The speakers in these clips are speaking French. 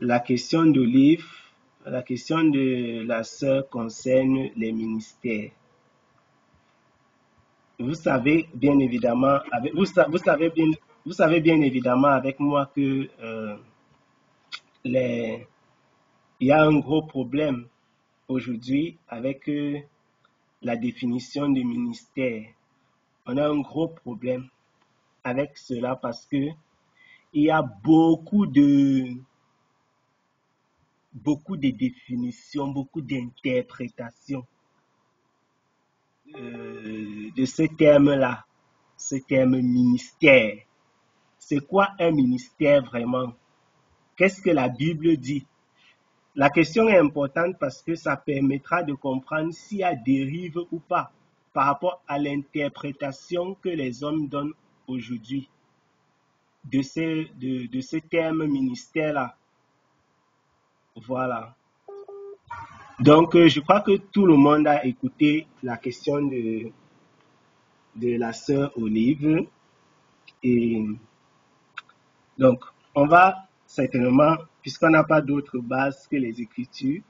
La question d'Olive, la question de la sœur concerne les ministères. Vous savez bien évidemment, vous savez bien évidemment avec moi que il y a un gros problème aujourd'hui avec la définition du ministère. On a un gros problème avec cela parce que il y a beaucoup de définitions, beaucoup d'interprétations de ce terme-là, ce terme ministère. C'est quoi un ministère vraiment? Qu'est-ce que la Bible dit? La question est importante parce que ça permettra de comprendre s'il y a dérive ou pas par rapport à l'interprétation que les hommes donnent aujourd'hui de ce terme ministère-là. Voilà. Donc, je crois que tout le monde a écouté la question de la sœur Olive. Et donc, on va certainement, puisqu'on n'a pas d'autre base que les Écritures,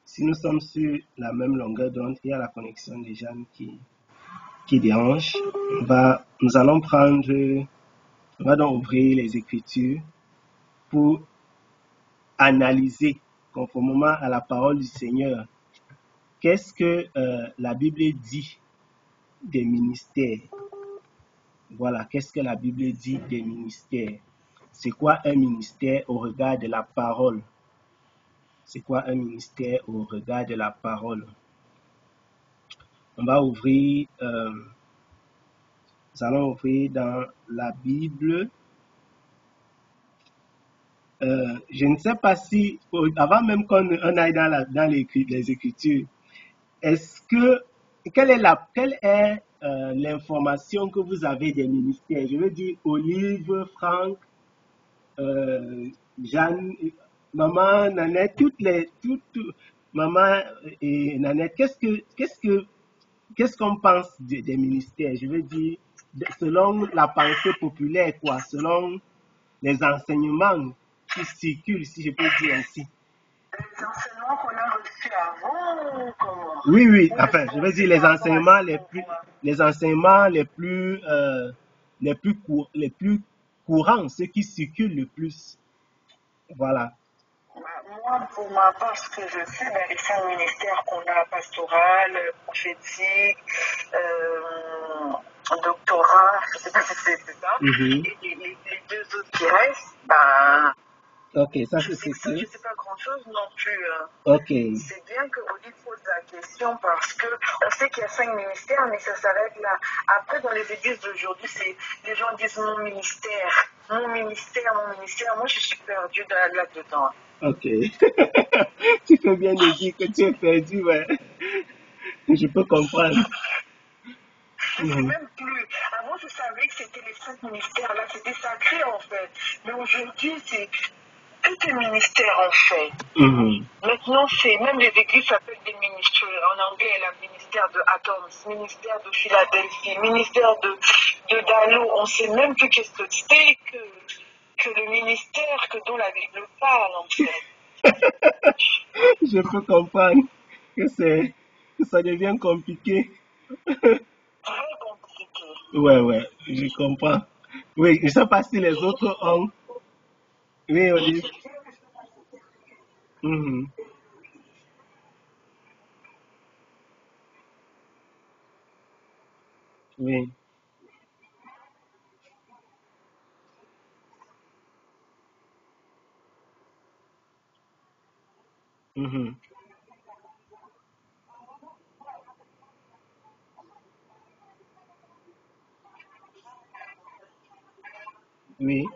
si nous sommes sur la même longueur d'onde, il y a la connexion des gens qui dérange. Nous allons on va donc ouvrir les Écritures pour analyser conformément à la parole du Seigneur. Qu'est-ce que la Bible dit des ministères? Voilà, qu'est-ce que la Bible dit des ministères? C'est quoi un ministère au regard de la parole? C'est quoi un ministère au regard de la parole? On va ouvrir, nous allons ouvrir dans la Bible. Je ne sais pas si, avant même qu'on aille dans les Écritures, quelle est l'information que vous avez des ministères? Je veux dire, Olive, Franck, Jeanne, maman, Nanette, maman et Nanette, qu'est-ce qu'on pense des ministères? Je veux dire, selon la pensée populaire, quoi, selon les enseignements qui circulent, si je peux dire ainsi. Les enseignements qu'on a reçus avant ou comment? Oui, enfin, je veux dire les enseignements les plus courants, ceux qui circulent le plus. Voilà. Moi, pour ma part, ce que je sais, les 5 ministères qu'on a, pastoral, prophétique, doctorat, je ne sais pas si c'est ça, et les 2 autres qui restent, ok, ça je ne sais pas grand-chose non plus. Ok. C'est bien que Olive pose la question parce que on sait qu'il y a 5 ministères, mais ça s'arrête là. Après, dans les églises d'aujourd'hui, les gens disent mon ministère. Moi, je suis perdue là-dedans. Ok. Tu fais bien de dire que tu es perdu, ouais. Je peux comprendre. Je ne sais même plus. Avant, je savais que c'était les 5 ministères là, c'était sacré en fait. Mais aujourd'hui, c'est tout est ministère en fait. Maintenant, même les églises s'appellent des ministères. En anglais, il y a le ministère de Atoms, ministère de Philadelphie, ministère de Dallo. On ne sait même plus qu'est-ce que c'est que le ministère que dont la Bible parle en fait. Je peux comprendre que ça devient compliqué. Très compliqué. Ouais, je comprends. Oui, je ne sais pas si les autres ont. Oui, Olive. Oui. Oui.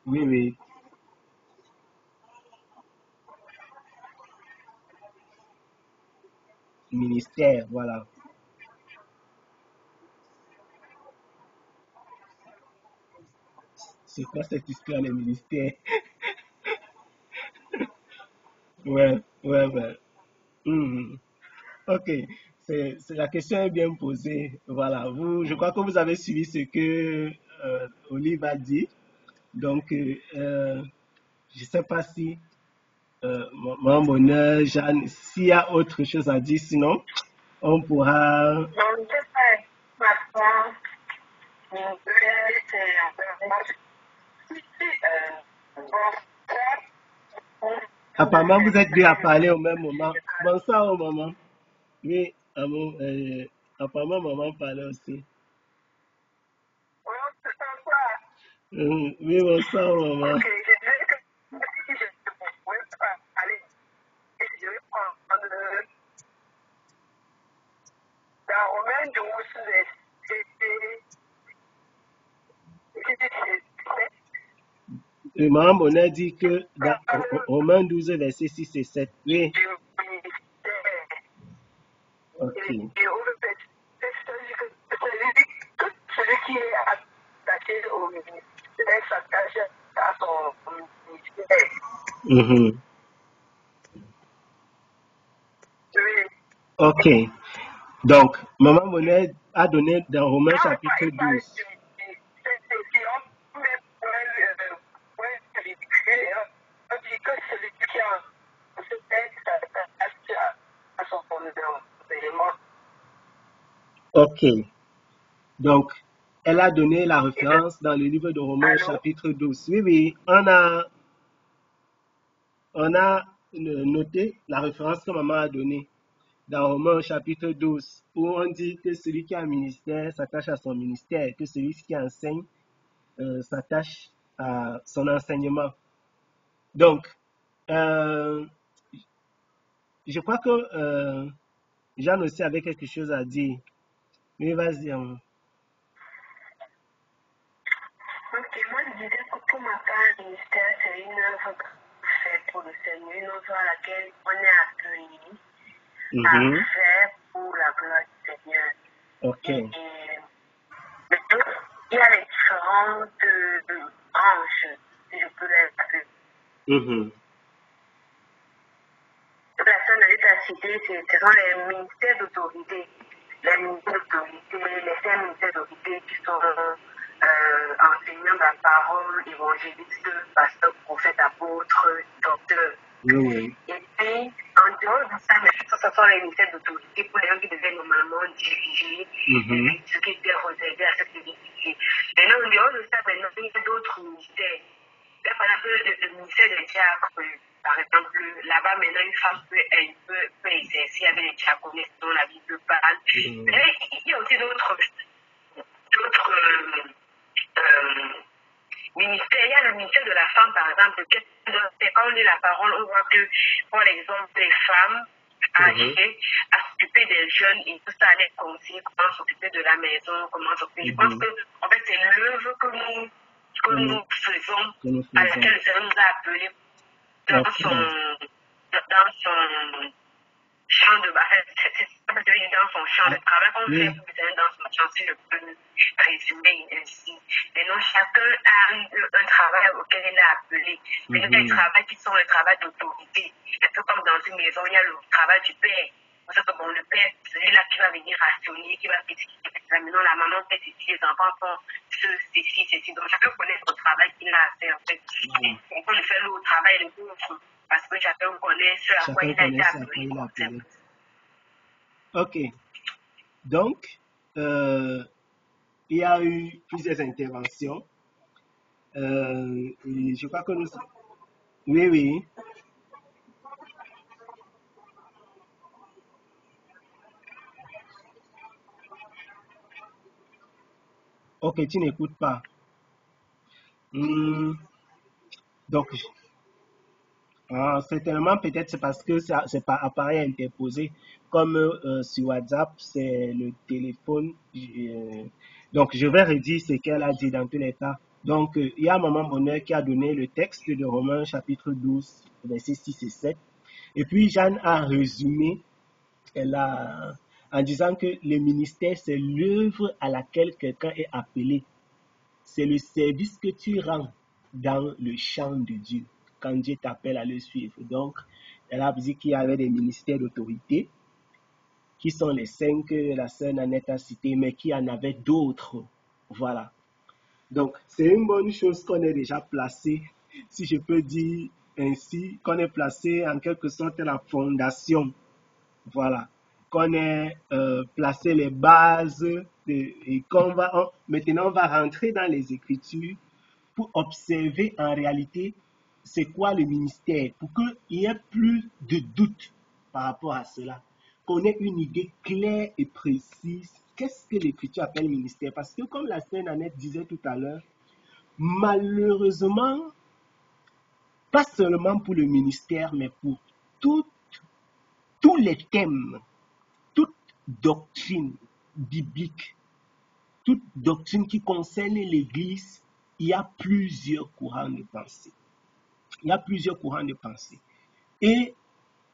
Oui. Ministère, voilà. C'est quoi cette histoire, les ministères? Ouais, ouais, ouais. Mhm. Ok, la question est bien posée. Voilà, je crois que vous avez suivi ce que Olive a dit. Donc, je ne sais pas si mon bonheur, Jeanne, s'il y a autre chose à dire, sinon, on pourra. Non, je ne sais pas. Ma foi, mon père, c'est un peu. Apparemment, vous êtes deux à parler au même moment. Bonsoir, maman. Oui, apparemment, maman parlait aussi. Oui, bonsoir, maman. Ok, je dirais que si je ne pouvais pas aller, je vais prendre dans Romain 12, Et maman Bonnet dit que dans Romains 12, versets 6 et 7. Oui. Ok. Celui qui est attaché au ministère s'attache à son ministère. Mhm. Oui. Ok. Donc, maman Bonnet a donné dans Romains chapitre 12. Ok. Donc, elle a donné la référence dans le livre de Romains chapitre 12. Oui, oui, on a noté la référence que maman a donnée dans Romains chapitre 12, où on dit que celui qui a un ministère s'attache à son ministère, que celui qui enseigne s'attache à son enseignement. Donc, je crois que Jeanne aussi avait quelque chose à dire. Mais vas-y. Ok, moi je disais que pour ma part, le ministère, c'est une œuvre faite pour le Seigneur, une œuvre à laquelle on est appelé à faire pour la gloire du Seigneur. Ok. Et il y a les différentes branches, si je peux les appeler. Personne n'a été à citer, ce sont les ministères d'autorité. Les ministères d'autorité, les 5 ministères d'autorité qui sont enseignants de la parole, évangélistes, pasteurs, prophètes, apôtres, docteurs. Oui. Et puis, en dehors de ça, ce sont les ministères d'autorité pour les gens qui devaient normalement diriger, ce qui était réservé à cette diriger. Maintenant, en dehors de ça, maintenant, il y a d'autres ministères. Il y a par exemple le ministère des diacres. Par exemple, là-bas, maintenant, une femme peut exercer avec les diaconés dont la Bible parle. Mais il y a aussi d'autres ministères. Il y a le ministère de la femme, par exemple. Quand on lit la parole, on voit que, par exemple, les femmes âgées à s'occuper des jeunes et tout ça, les conseiller comment s'occuper de la maison, comment s'occuper. Je pense que, en fait, c'est l'œuvre que nous faisons, à laquelle le Seigneur nous a appelés dans son champ de dans son champ de travail qu'on fait dans son champ, si je peux résumer ainsi. Et donc chacun a un travail auquel il est appelé. Mais il y a des travails qui sont le travail d'autorité. Un peu comme dans une maison, il y a le travail du père. Pour ça que bon, le père, c'est celui-là qui va venir rationner, qui va faire ceci. Maintenant, la maman fait ceci, les enfants font ceci. Donc chacun connaît son travail qu'il a à faire en fait. On peut le faire le travail de l'autre. Parce que chacun connaît ce à quoi il a été appelé. Ok. Donc, il y a eu plusieurs interventions. Et je crois que nous... Oui, oui. Ok, tu n'écoutes pas. Donc, certainement, peut-être c'est parce que c'est par appareil interposé. Comme sur WhatsApp, c'est le téléphone. Donc, je vais redire ce qu'elle a dit dans tous les cas. Donc, il y a Maman Bonheur qui a donné le texte de Romains chapitre 12, versets 6 et 7. Et puis, Jeanne a résumé en disant que le ministère, c'est l'œuvre à laquelle quelqu'un est appelé. c'est le service que tu rends dans le champ de Dieu, quand Dieu t'appelle à le suivre. Donc, elle a dit qu'il y avait des ministères d'autorité, qui sont les 5 que la sœur Nanette a cités, mais qu'il y en avait d'autres. Voilà. Donc, c'est une bonne chose qu'on ait déjà placé, si je peux dire ainsi, qu'on ait placé en quelque sorte la fondation. Voilà. Qu'on ait placé les bases et qu'on va, maintenant on va rentrer dans les Écritures pour observer en réalité c'est quoi le ministère, pour qu'il n'y ait plus de doute par rapport à cela, qu'on ait une idée claire et précise. Qu'est-ce que l'Écriture appelle ministère? Parce que comme la sœur Nanette disait tout à l'heure, malheureusement, pas seulement pour le ministère, mais pour tous les thèmes, toute doctrine biblique, toute doctrine qui concerne l'Église, il y a plusieurs courants de pensée. Il y a plusieurs courants de pensée. Et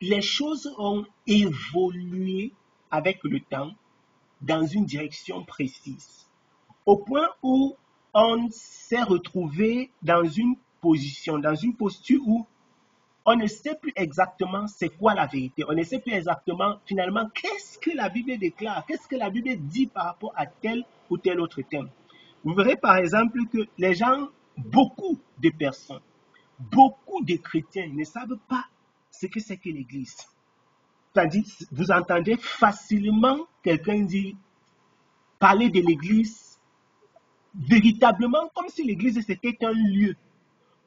les choses ont évolué avec le temps dans une direction précise. Au point où on s'est retrouvé dans une position, dans une posture où on ne sait plus exactement c'est quoi la vérité. On ne sait plus exactement finalement qu'est-ce que la Bible déclare, qu'est-ce que la Bible dit par rapport à tel ou tel autre thème. Vous verrez par exemple que les gens, beaucoup de personnes, beaucoup de chrétiens ne savent pas ce que c'est que l'Église. C'est-à-dire, vous entendez facilement quelqu'un dire, parler de l'Église véritablement comme si l'Église c'était un lieu.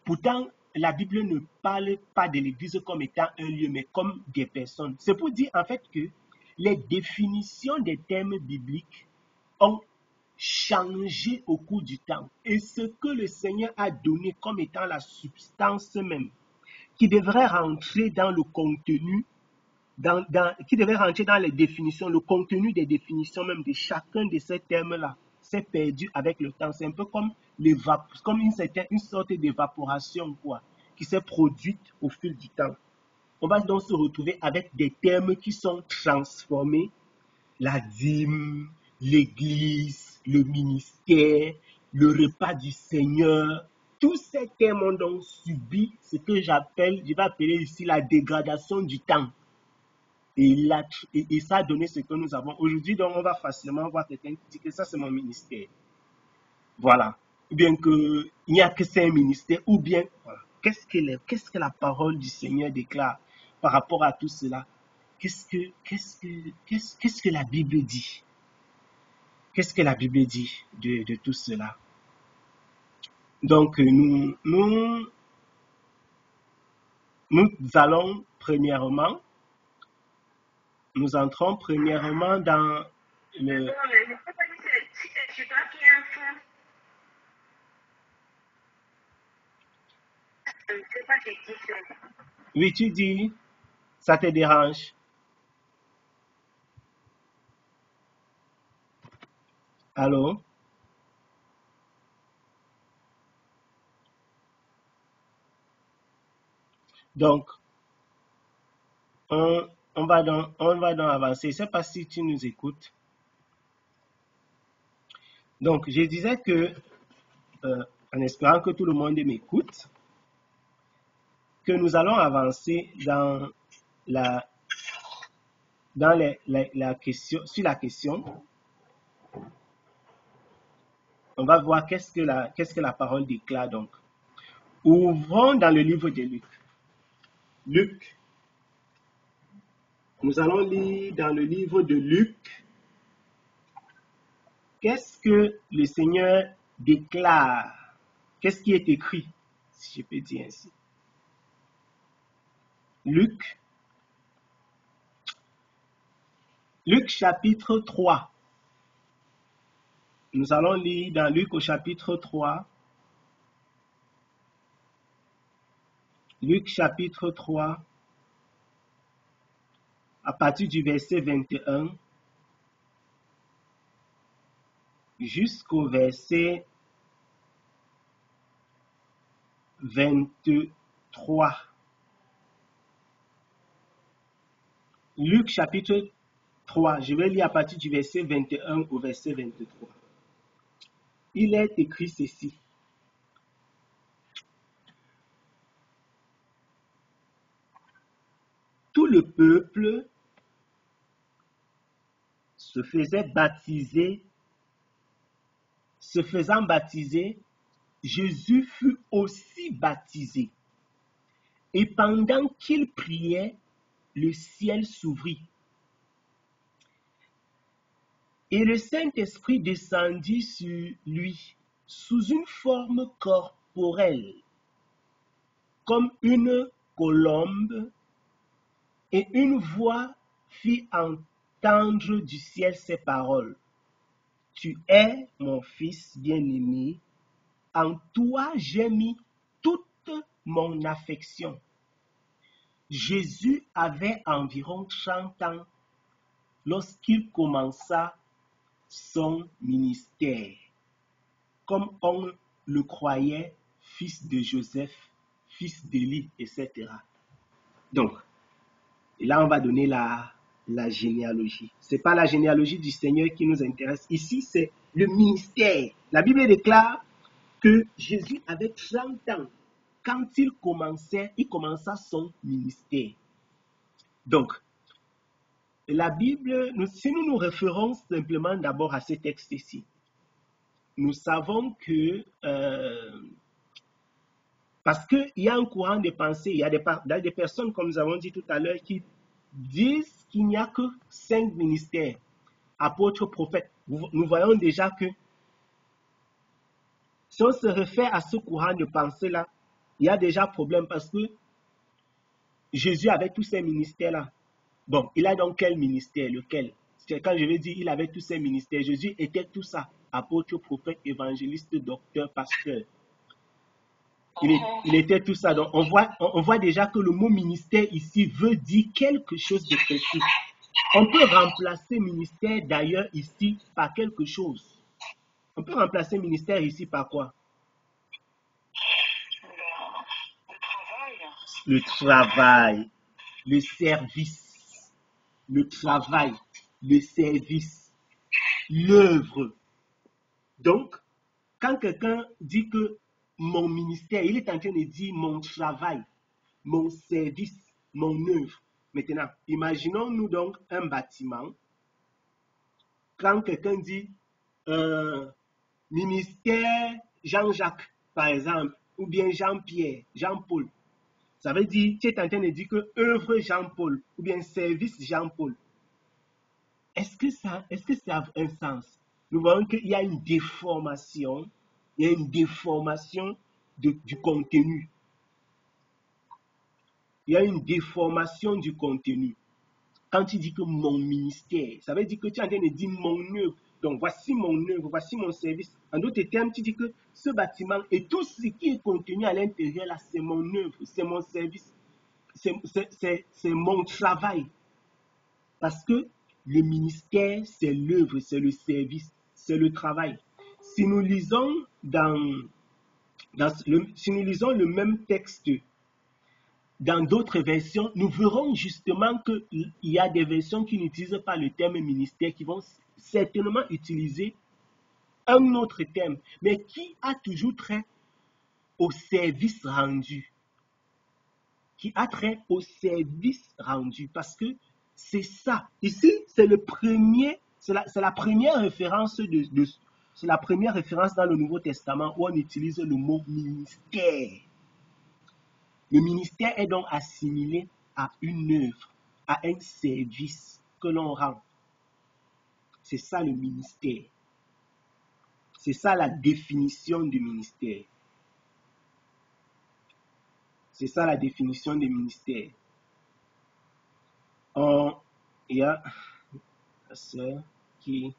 Pourtant, la Bible ne parle pas de l'Église comme étant un lieu, mais comme des personnes. C'est pour dire en fait que les définitions des thèmes bibliques ont changé au cours du temps. Et ce que le Seigneur a donné comme étant la substance même, qui devrait rentrer dans le contenu, qui devrait rentrer dans les définitions, le contenu des définitions même de chacun de ces thèmes-là, s'est perdu avec le temps. C'est un peu comme une sorte d'évaporation qui s'est produite au fil du temps. On va donc se retrouver avec des termes qui sont transformés, la dîme, l'église, le ministère, le repas du Seigneur. Tous ces termes ont donc subi ce que je vais appeler ici la dégradation du temps. Et ça a donné ce que nous avons aujourd'hui. Donc, on va facilement voir quelqu'un qui dit que ça, c'est mon ministère. Voilà. Ou bien qu'il n'y a que 5 ministères. Ou bien, voilà. Qu'est-ce que la parole du Seigneur déclare par rapport à tout cela? Qu'est-ce que la Bible dit? Qu'est-ce que la Bible dit de tout cela? Donc, nous allons premièrement, nous entrons premièrement dans le... Oui, tu dis, ça te dérange? Allô? Donc, on va donc avancer. Je ne sais pas si tu nous écoutes. Donc, je disais que, en espérant que tout le monde m'écoute, que nous allons avancer dans la question, sur la question. On va voir qu'est-ce que la parole déclare donc. Ouvrons dans le livre de Luc. Luc. Nous allons lire dans le livre de Luc. Qu'est-ce que le Seigneur déclare? Qu'est-ce qui est écrit, si je peux dire ainsi? Luc chapitre 3. Nous allons lire dans Luc au chapitre 3. Luc chapitre 3, à partir du verset 21 jusqu'au verset 23. Luc chapitre 3, je vais lire à partir du verset 21 au verset 23. il est écrit ceci. Tout le peuple se faisant baptiser, Jésus fut aussi baptisé. Et pendant qu'il priait, le ciel s'ouvrit. Et le Saint-Esprit descendit sur lui sous une forme corporelle, comme une colombe, et une voix fit entendre du ciel ces paroles. Tu es mon fils bien-aimé, en toi j'ai mis toute mon affection. Jésus avait environ 30 ans lorsqu'il commença son ministère, comme on le croyait, fils de Joseph, fils d'Élie, etc. Donc, là on va donner la généalogie. Ce n'est pas la généalogie du Seigneur qui nous intéresse. Ici, c'est le ministère. La Bible déclare que Jésus avait 30 ans quand il commença son ministère. Donc, la Bible, si nous nous référons simplement d'abord à ce texte-ci, nous savons que, parce qu'il y a un courant de pensée, il y a des personnes, comme nous avons dit tout à l'heure, qui disent qu'il n'y a que 5 ministères, apôtres, prophètes. Nous voyons déjà que si on se réfère à ce courant de pensée-là, il y a déjà problème parce que Jésus avait tous ces ministères-là. Bon, il a donc quel ministère? Lequel? C'est quand je vais dire il avait tous ces ministères. Jésus était tout ça. Apôtre, prophète, évangéliste, docteur, pasteur. Il était tout ça. Donc, on voit déjà que le mot ministère ici veut dire quelque chose de précis. On peut remplacer ministère d'ailleurs ici par quelque chose. On peut remplacer ministère ici par quoi? Le travail, le service, le travail, le service, l'œuvre. Donc, quand quelqu'un dit que mon ministère, il est en train de dire mon travail, mon service, mon œuvre. Maintenant, imaginons-nous donc un bâtiment. Quand quelqu'un dit ministère Jean-Jacques, par exemple, ou bien Jean-Pierre, Jean-Paul, ça veut dire, tu es en train de dire que œuvre Jean-Paul, ou bien service Jean-Paul. Est-ce que ça a un sens? Nous voyons qu'il y a une déformation, du contenu. Il y a une déformation du contenu. Quand tu dis que mon ministère, ça veut dire que tu es en train de dire mon œuvre. Donc, voici mon œuvre, voici mon service. En d'autres termes, tu dis que ce bâtiment et tout ce qui est contenu à l'intérieur, là, c'est mon œuvre, c'est mon service, c'est mon travail. Parce que le ministère, c'est l'œuvre, c'est le service, c'est le travail. Si nous lisons si nous lisons le même texte dans d'autres versions, nous verrons justement qu'il y a des versions qui n'utilisent pas le terme ministère, qui vont certainement utiliser un autre terme, mais qui a toujours trait au service rendu. Qui a trait au service rendu, parce que c'est ça. Ici, c'est la première référence c'est la première référence dans le Nouveau Testament où on utilise le mot ministère. Le ministère est donc assimilé à une œuvre, à un service que l'on rend. C'est ça le ministère. C'est ça la définition du ministère. C'est ça la définition du ministère. Il y a la sœur qui...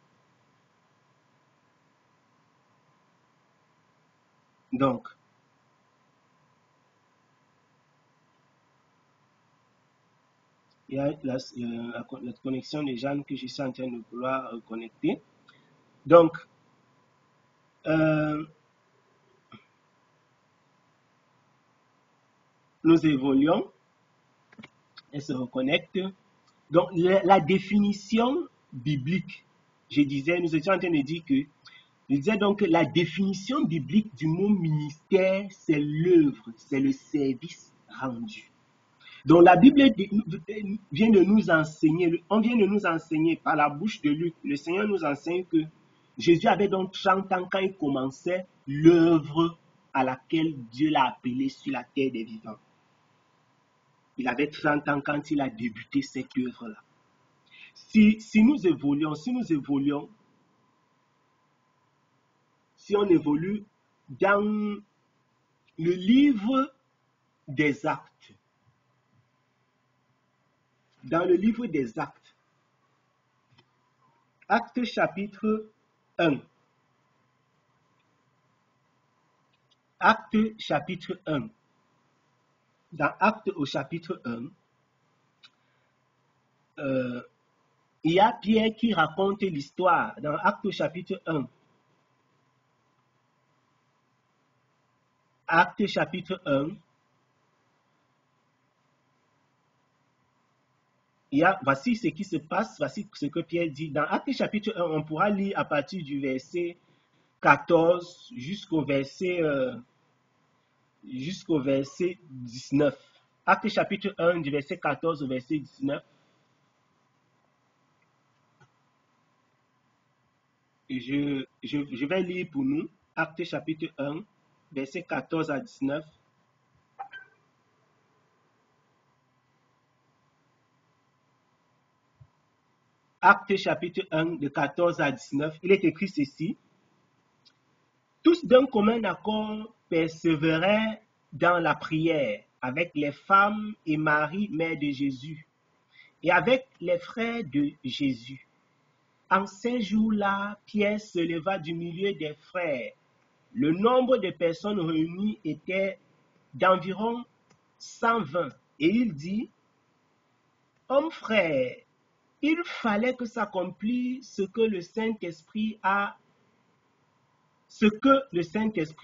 Donc, il y a la connexion de Jeanne que je suis en train de vouloir connecter. Donc, nous évoluons. Elle se reconnecte. Donc, la définition biblique, je disais, nous étions en train de dire que Je disais donc que la définition biblique du mot ministère, c'est l'œuvre, c'est le service rendu. Donc la Bible vient de nous enseigner, on vient de nous enseigner par la bouche de Luc, le Seigneur nous enseigne que Jésus avait donc 30 ans quand il commençait l'œuvre à laquelle Dieu l'a appelé sur la terre des vivants. Il avait 30 ans quand il a débuté cette œuvre-là. Si nous évoluons, si on évolue dans le livre des actes, Actes chapitre 1, dans Actes au chapitre 1, il y a Pierre qui raconte l'histoire dans Actes au chapitre 1. Actes chapitre 1. Voici ce qui se passe, voici ce que Pierre dit. Dans Actes chapitre 1, on pourra lire à partir du verset 14 jusqu'au verset 19. Actes chapitre 1, du verset 14 au verset 19. Je vais lire pour nous. Actes chapitre 1, verset 14 à 19. Actes chapitre 1, de 14 à 19, il est écrit ceci. Tous d'un commun accord persévéraient dans la prière avec les femmes et Marie, mère de Jésus, et avec les frères de Jésus. En ces jours-là, Pierre se leva du milieu des frères. Le nombre de personnes réunies était d'environ 120. Et il dit, « Hommes frères, il fallait que s'accomplisse ce que le Saint-Esprit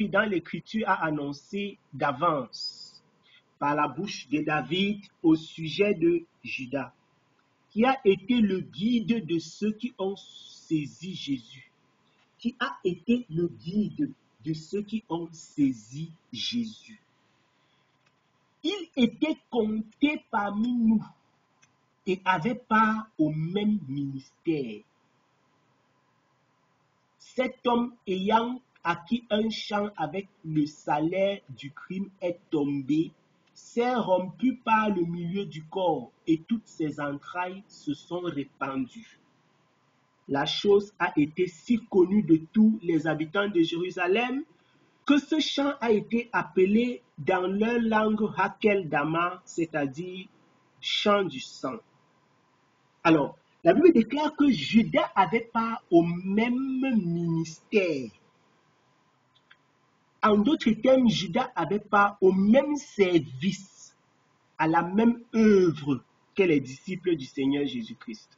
dans l'Écriture a annoncé d'avance par la bouche de David au sujet de Judas, qui a été le guide de ceux qui ont saisi Jésus. Il était compté parmi nous et avait part au même ministère. Cet homme ayant acquis un champ avec le salaire du crime est tombé, s'est rompu par le milieu du corps et toutes ses entrailles se sont répandues. La chose a été si connue de tous les habitants de Jérusalem que ce champ a été appelé dans leur langue Hakel Dama, c'est-à-dire champ du sang. Alors, la Bible déclare que Judas avait part au même ministère. En d'autres termes, Judas avait part au même service, à la même œuvre que les disciples du Seigneur Jésus-Christ.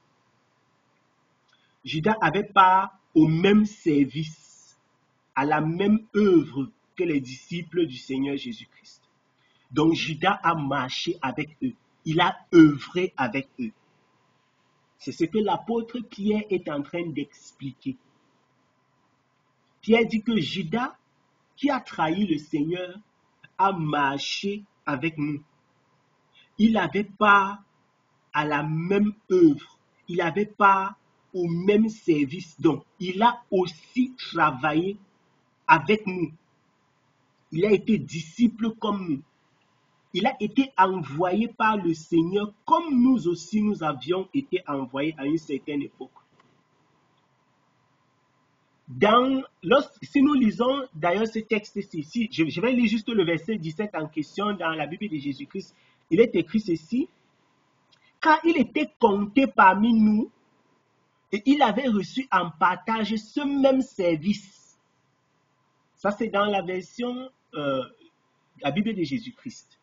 Judas avait part au même service, à la même œuvre que les disciples du Seigneur Jésus-Christ. Donc Judas a marché avec eux, il a œuvré avec eux. C'est ce que l'apôtre Pierre est en train d'expliquer. Pierre dit que Judas, qui a trahi le Seigneur, a marché avec nous. Il avait part à la même œuvre, il avait part au même service. Donc, il a aussi travaillé avec nous. Il a été disciple comme nous. Il a été envoyé par le Seigneur comme nous aussi nous avions été envoyés à une certaine époque. Si nous lisons d'ailleurs ce texte-ci, je vais lire juste le verset 17 en question dans la Bible de Jésus-Christ. Il est écrit ceci, car il était compté parmi nous et il avait reçu en partage ce même service. Ça, c'est dans la version, la Bible de Jésus-Christ.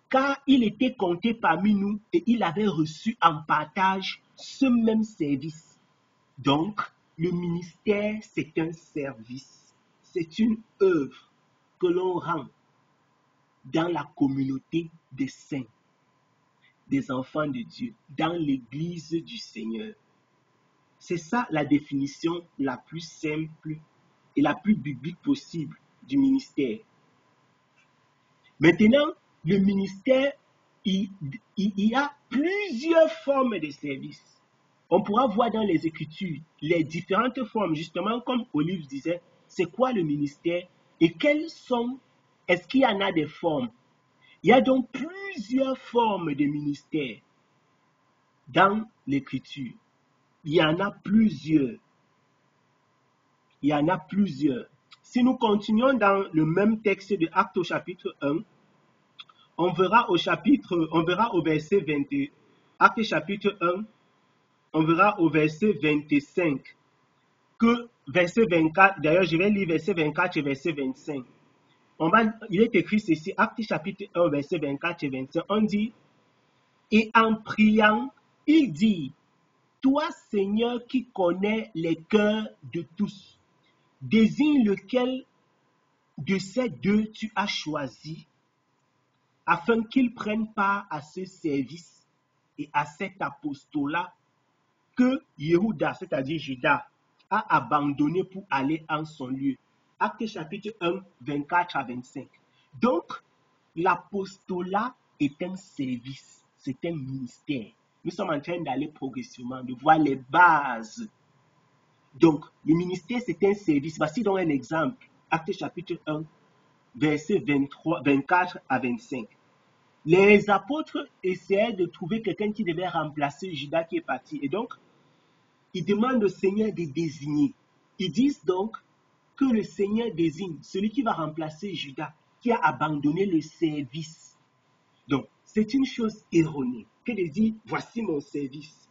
Car il était compté parmi nous et il avait reçu en partage ce même service. Donc, le ministère, c'est un service, c'est une œuvre que l'on rend dans la communauté des saints, des enfants de Dieu, dans l'église du Seigneur. C'est ça la définition la plus simple et la plus biblique possible du ministère. Maintenant, le ministère, il y a plusieurs formes de services. On pourra voir dans les Écritures les différentes formes, justement comme Olive disait, c'est quoi le ministère et quelles sont, est-ce qu'il y en a des formes? Il y a donc plusieurs formes de ministère dans l'Écriture. Il y en a plusieurs. Il y en a plusieurs. Si nous continuons dans le même texte de Actes au chapitre 1, on verra au verset 20, Actes chapitre 1, on verra au verset 25, que verset 24, d'ailleurs je vais lire verset 24 et verset 25. Il est écrit ceci, Actes chapitre 1, verset 24 et 25, on dit, et en priant, il dit, toi Seigneur qui connais les cœurs de tous, désigne lequel de ces deux tu as choisi, afin qu'ils prennent part à ce service et à cet apostolat que Yehuda, c'est-à-dire Judas, a abandonné pour aller en son lieu. Actes chapitre 1, 24 à 25. Donc, l'apostolat est un service, c'est un ministère. Nous sommes en train d'aller progressivement, de voir les bases. Donc, le ministère, c'est un service. Voici donc un exemple. Actes chapitre 1, versets 24 à 25. Les apôtres essayaient de trouver quelqu'un qui devait remplacer Judas qui est parti. Et donc, ils demandent au Seigneur de désigner. Ils disent donc que le Seigneur désigne celui qui va remplacer Judas, qui a abandonné le service. Donc, c'est une chose erronée que de dire, voici mon service.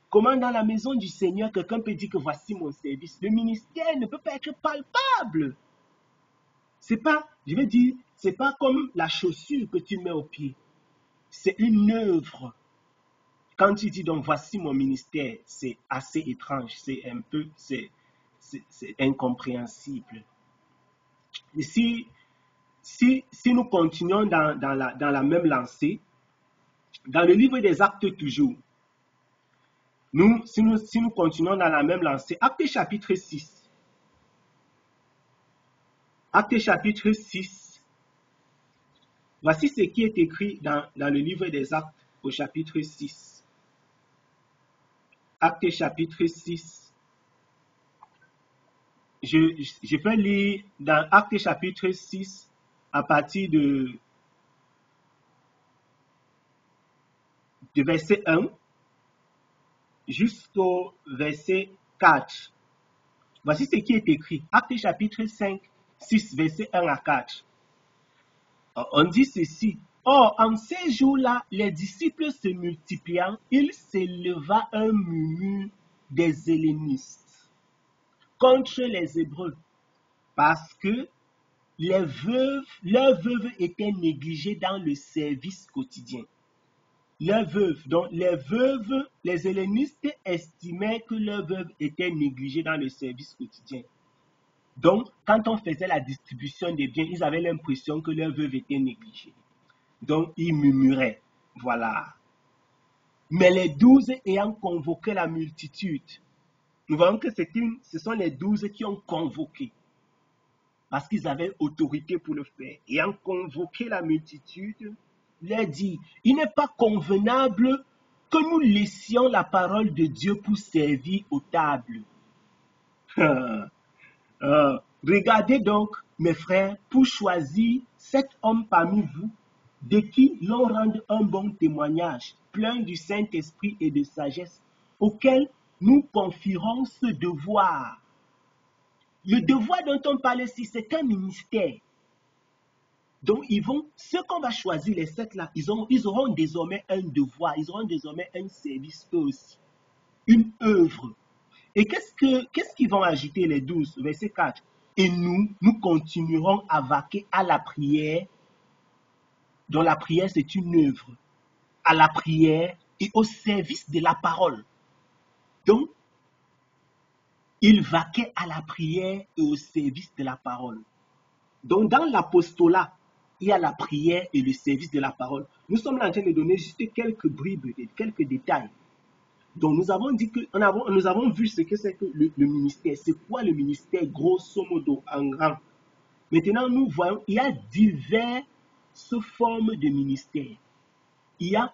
Comment dans la maison du Seigneur, quelqu'un peut dire que voici mon service? Le ministère ne peut pas être palpable. C'est pas, je veux dire, c'est pas comme la chaussure que tu mets au pied. C'est une œuvre. Quand tu dis donc voici mon ministère, c'est assez étrange, c'est un peu, c'est incompréhensible. Et si nous continuons dans la même lancée, dans le livre des Actes toujours, si nous continuons dans la même lancée, Actes chapitre 6. Actes chapitre 6. Voici ce qui est écrit dans le livre des Actes au chapitre 6. Actes chapitre 6. Je peux lire dans Actes chapitre 6 à partir de verset 1 jusqu'au verset 4. Voici ce qui est écrit. Actes chapitre 6, verset 1 à 4. On dit ceci. Or, en ces jours-là, les disciples se multipliant, il s'éleva un murmure des hellénistes contre les Hébreux, parce que leurs veuves étaient négligées dans le service quotidien. Leurs veuves, donc les hellénistes estimaient que leurs veuves étaient négligées dans le service quotidien. Donc, quand on faisait la distribution des biens, ils avaient l'impression que leurs veuves étaient négligées. Donc, ils murmuraient. Voilà. Mais les 12 ayant convoqué la multitude, nous voyons que ce sont les 12 qui ont convoqué. Parce qu'ils avaient autorité pour le faire. Ayant convoqué la multitude, leur dit, il n'est pas convenable que nous laissions la parole de Dieu pour servir aux tables. Regardez donc, mes frères, pour choisir 7 hommes parmi vous, de qui l'on rende un bon témoignage, plein du Saint-Esprit et de sagesse, auquel nous confierons ce devoir. Le devoir dont on parle ici, c'est un ministère. Donc, ceux qu'on va choisir, les 7 là, ils auront désormais un devoir, ils auront désormais un service eux aussi, une œuvre. Et qu'est-ce qu'ils vont ajouter les 12, verset 4? Et nous continuerons à vaquer à la prière, dont la prière c'est une œuvre, à la prière et au service de la parole. Donc, ils vaquaient à la prière et au service de la parole. Donc, dans l'apostolat, il y a la prière et le service de la parole. Nous sommes là en train de donner juste quelques bribes, quelques détails. Donc nous avons dit que nous avons vu ce que c'est que le ministère. C'est quoi le ministère grosso modo en grand? Maintenant nous voyons, il y a diverses formes de ministère. Il y a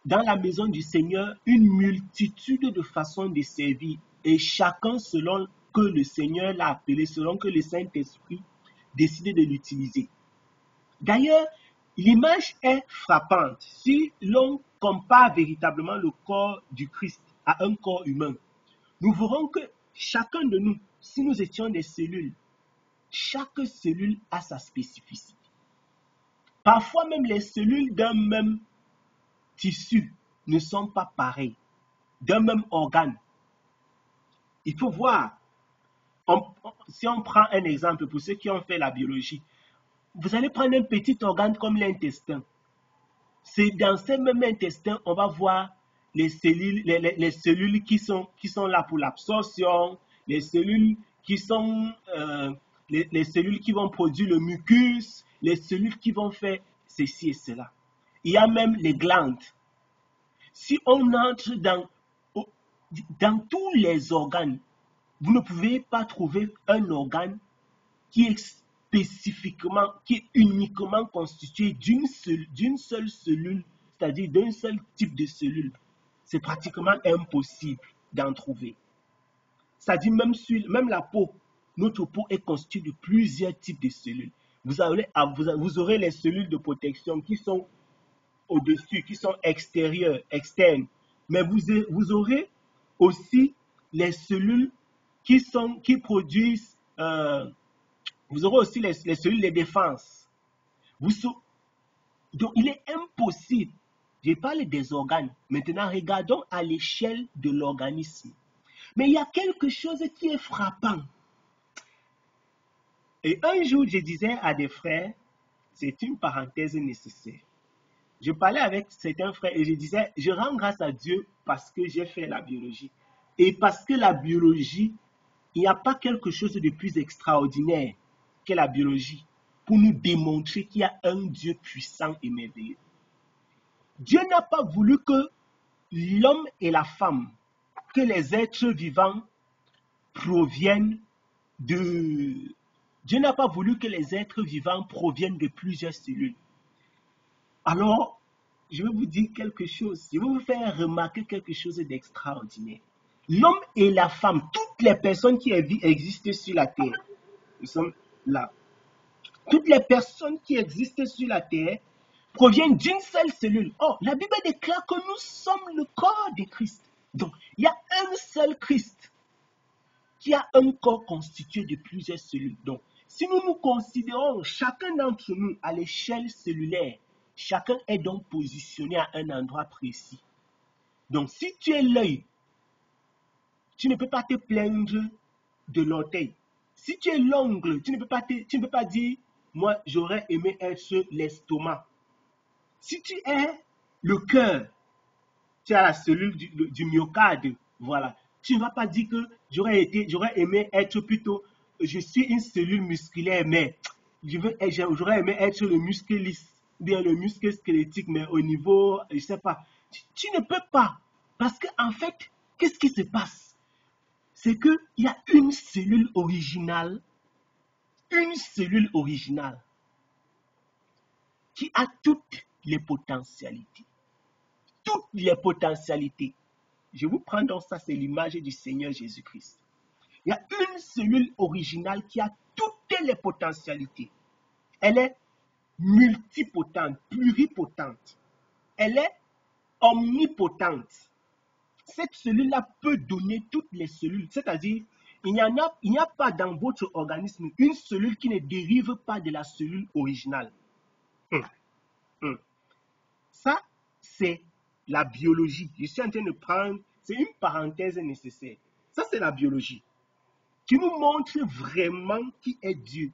dans la maison du Seigneur une multitude de façons de servir et chacun selon que le Seigneur l'a appelé, selon que le Saint-Esprit décide de l'utiliser. D'ailleurs, l'image est frappante. Si l'on compare véritablement le corps du Christ à un corps humain, nous verrons que chacun de nous, si nous étions des cellules, chaque cellule a sa spécificité. Parfois même les cellules d'un même tissu ne sont pas pareilles, d'un même organe. Il faut voir, si on prend un exemple pour ceux qui ont fait la biologie, vous allez prendre un petit organe comme l'intestin. C'est dans ce même intestin, on va voir les cellules qui sont là pour l'absorption, les cellules qui sont les cellules qui vont produire le mucus, les cellules qui vont faire ceci et cela. Il y a même les glandes. Si on entre dans tous les organes, vous ne pouvez pas trouver un organe qui est spécifiquement, qui est uniquement constitué d'une seule cellule, c'est-à-dire d'un seul type de cellule. C'est pratiquement impossible d'en trouver. C'est-à-dire même la peau, notre peau est constituée de plusieurs types de cellules. Vous aurez les cellules de protection qui sont au-dessus, qui sont extérieures, externes. Mais vous aurez aussi les cellules qui produisent, vous aurez aussi les cellules de défense. Donc, il est impossible. Je parle des organes. Maintenant, regardons à l'échelle de l'organisme. Mais il y a quelque chose qui est frappant. Et un jour, je disais à des frères, c'est une parenthèse nécessaire. Je parlais avec certains frères et je disais, je rends grâce à Dieu parce que j'ai fait la biologie. Et parce que la biologie, il n'y a pas quelque chose de plus extraordinaire que la biologie pour nous démontrer qu'il y a un Dieu puissant et merveilleux. Dieu n'a pas voulu que l'homme et la femme, que les êtres vivants proviennent de... Dieu n'a pas voulu que les êtres vivants proviennent de plusieurs cellules. Alors, je vais vous dire quelque chose. Je vais vous faire remarquer quelque chose d'extraordinaire. L'homme et la femme, toutes les personnes qui existent sur la terre, nous sommes là. Toutes les personnes qui existent sur la terre proviennent d'une seule cellule. Oh, la Bible déclare que nous sommes le corps de Christ. Donc, il y a un seul Christ qui a un corps constitué de plusieurs cellules. Donc, si nous nous considérons chacun d'entre nous à l'échelle cellulaire, chacun est donc positionné à un endroit précis. Donc, si tu es l'œil, tu ne peux pas te plaindre de l'orteil. Si tu es l'ongle, tu ne peux pas dire, moi, j'aurais aimé être l'estomac. Si tu es le cœur, tu as la cellule du myocarde, voilà. Tu ne vas pas dire que j'aurais aimé être plutôt, je suis une cellule musculaire, mais j'aurais aimé être le muscle lisse, bien le muscle squelettique, mais au niveau, je ne sais pas. Tu ne peux pas. Parce qu'en fait, qu'est-ce qui se passe? C'est qu'il y a une cellule originale qui a toutes les potentialités. Toutes les potentialités. Je vous prends donc ça, c'est l'image du Seigneur Jésus-Christ. Il y a une cellule originale qui a toutes les potentialités. Elle est multipotente, pluripotente. Elle est omnipotente. Cette cellule-là peut donner toutes les cellules, c'est-à-dire, il n'y a pas dans votre organisme une cellule qui ne dérive pas de la cellule originale. Ça, c'est la biologie. Je suis en train de prendre, c'est une parenthèse nécessaire. Ça, c'est la biologie qui nous montre vraiment qui est Dieu,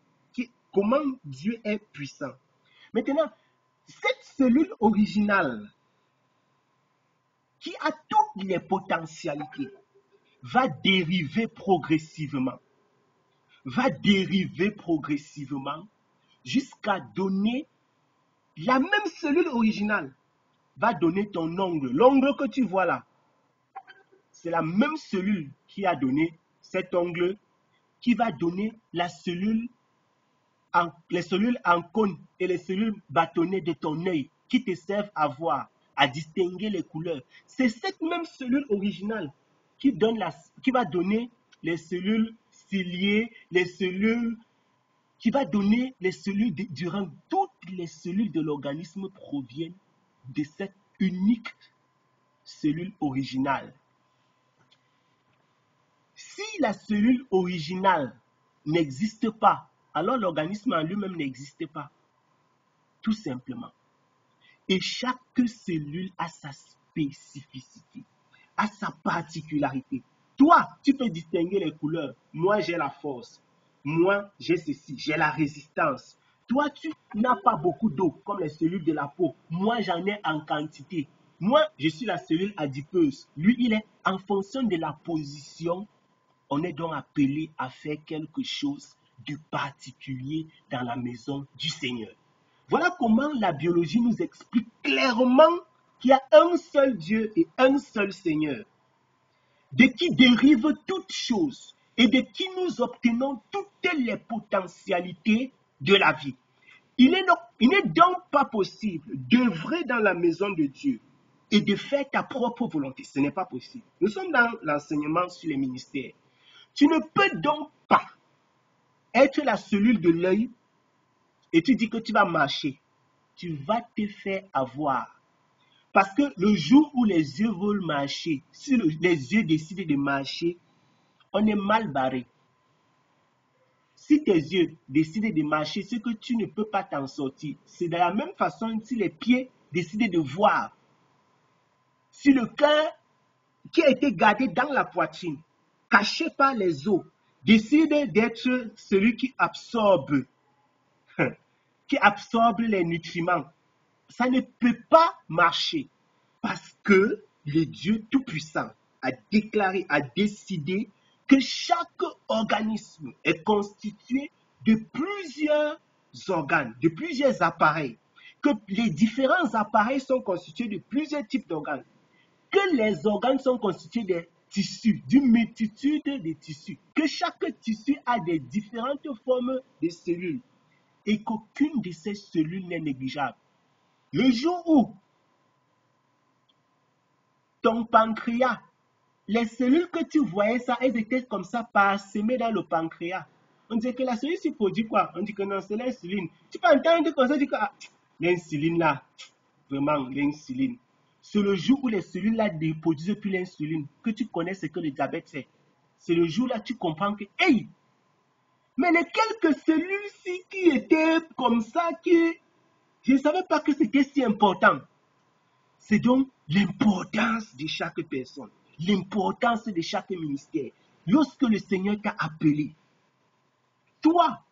comment Dieu est puissant. Maintenant, cette cellule originale qui a toutes les potentialités va dériver progressivement jusqu'à donner la même cellule originale va donner ton ongle. L'ongle que tu vois là, c'est la même cellule qui a donné cet ongle qui va donner les cellules en cône et les cellules bâtonnées de ton œil qui te servent à voir, à distinguer les couleurs. C'est cette même cellule originale qui va donner les cellules ciliées, les cellules qui va donner les cellules durant toutes les cellules de l'organisme proviennent de cette unique cellule originale. Si la cellule originale n'existe pas, alors l'organisme en lui-même n'existe pas. Tout simplement. Et chaque cellule a sa spécificité, a sa particularité. Toi, tu peux distinguer les couleurs. Moi, j'ai la force. Moi, j'ai ceci, j'ai la résistance. Toi, tu n'as pas beaucoup d'eau, comme les cellules de la peau. Moi, j'en ai en quantité. Moi, je suis la cellule adipeuse. Lui, il est en fonction de la position. On est donc appelé à faire quelque chose de particulier dans la maison du Seigneur. Voilà comment la biologie nous explique clairement qu'il y a un seul Dieu et un seul Seigneur, de qui dérivent toutes choses et de qui nous obtenons toutes les potentialités de la vie. Il n'est donc pas possible d'œuvrer dans la maison de Dieu et de faire ta propre volonté. Ce n'est pas possible. Nous sommes dans l'enseignement sur les ministères. Tu ne peux donc pas être la cellule de l'œil et tu dis que tu vas marcher. Tu vas te faire avoir. Parce que le jour où les yeux veulent marcher, si les yeux décident de marcher, on est mal barré. Si tes yeux décident de marcher, c'est que tu ne peux pas t'en sortir. C'est de la même façon si les pieds décident de voir. Si le cœur qui a été gardé dans la poitrine, caché par les os, décide d'être celui qui absorbe les nutriments, ça ne peut pas marcher parce que le Dieu Tout-Puissant a déclaré, a décidé que chaque organisme est constitué de plusieurs organes, de plusieurs appareils, que les différents appareils sont constitués de plusieurs types d'organes, que les organes sont constitués de tissus, d'une multitude de tissus, que chaque tissu a des différentes formes de cellules et qu'aucune de ces cellules n'est négligeable. Le jour où ton pancréas, les cellules que tu voyais ça, elles étaient comme ça parsemées dans le pancréas. On dit que la cellule se produit quoi? On dit que non, c'est l'insuline. Tu peux entendre comme ça, tu dis que l'insuline là, vraiment l'insuline. C'est le jour où les cellules là ne produisent plus l'insuline que tu connais ce que le diabète c'est. C'est le jour là tu comprends que, hey, mais les quelques cellules-ci qui étaient comme ça, je ne savais pas que c'était si important. C'est donc l'importance de chaque personne, l'importance de chaque ministère. Lorsque le Seigneur t'a appelé, toi,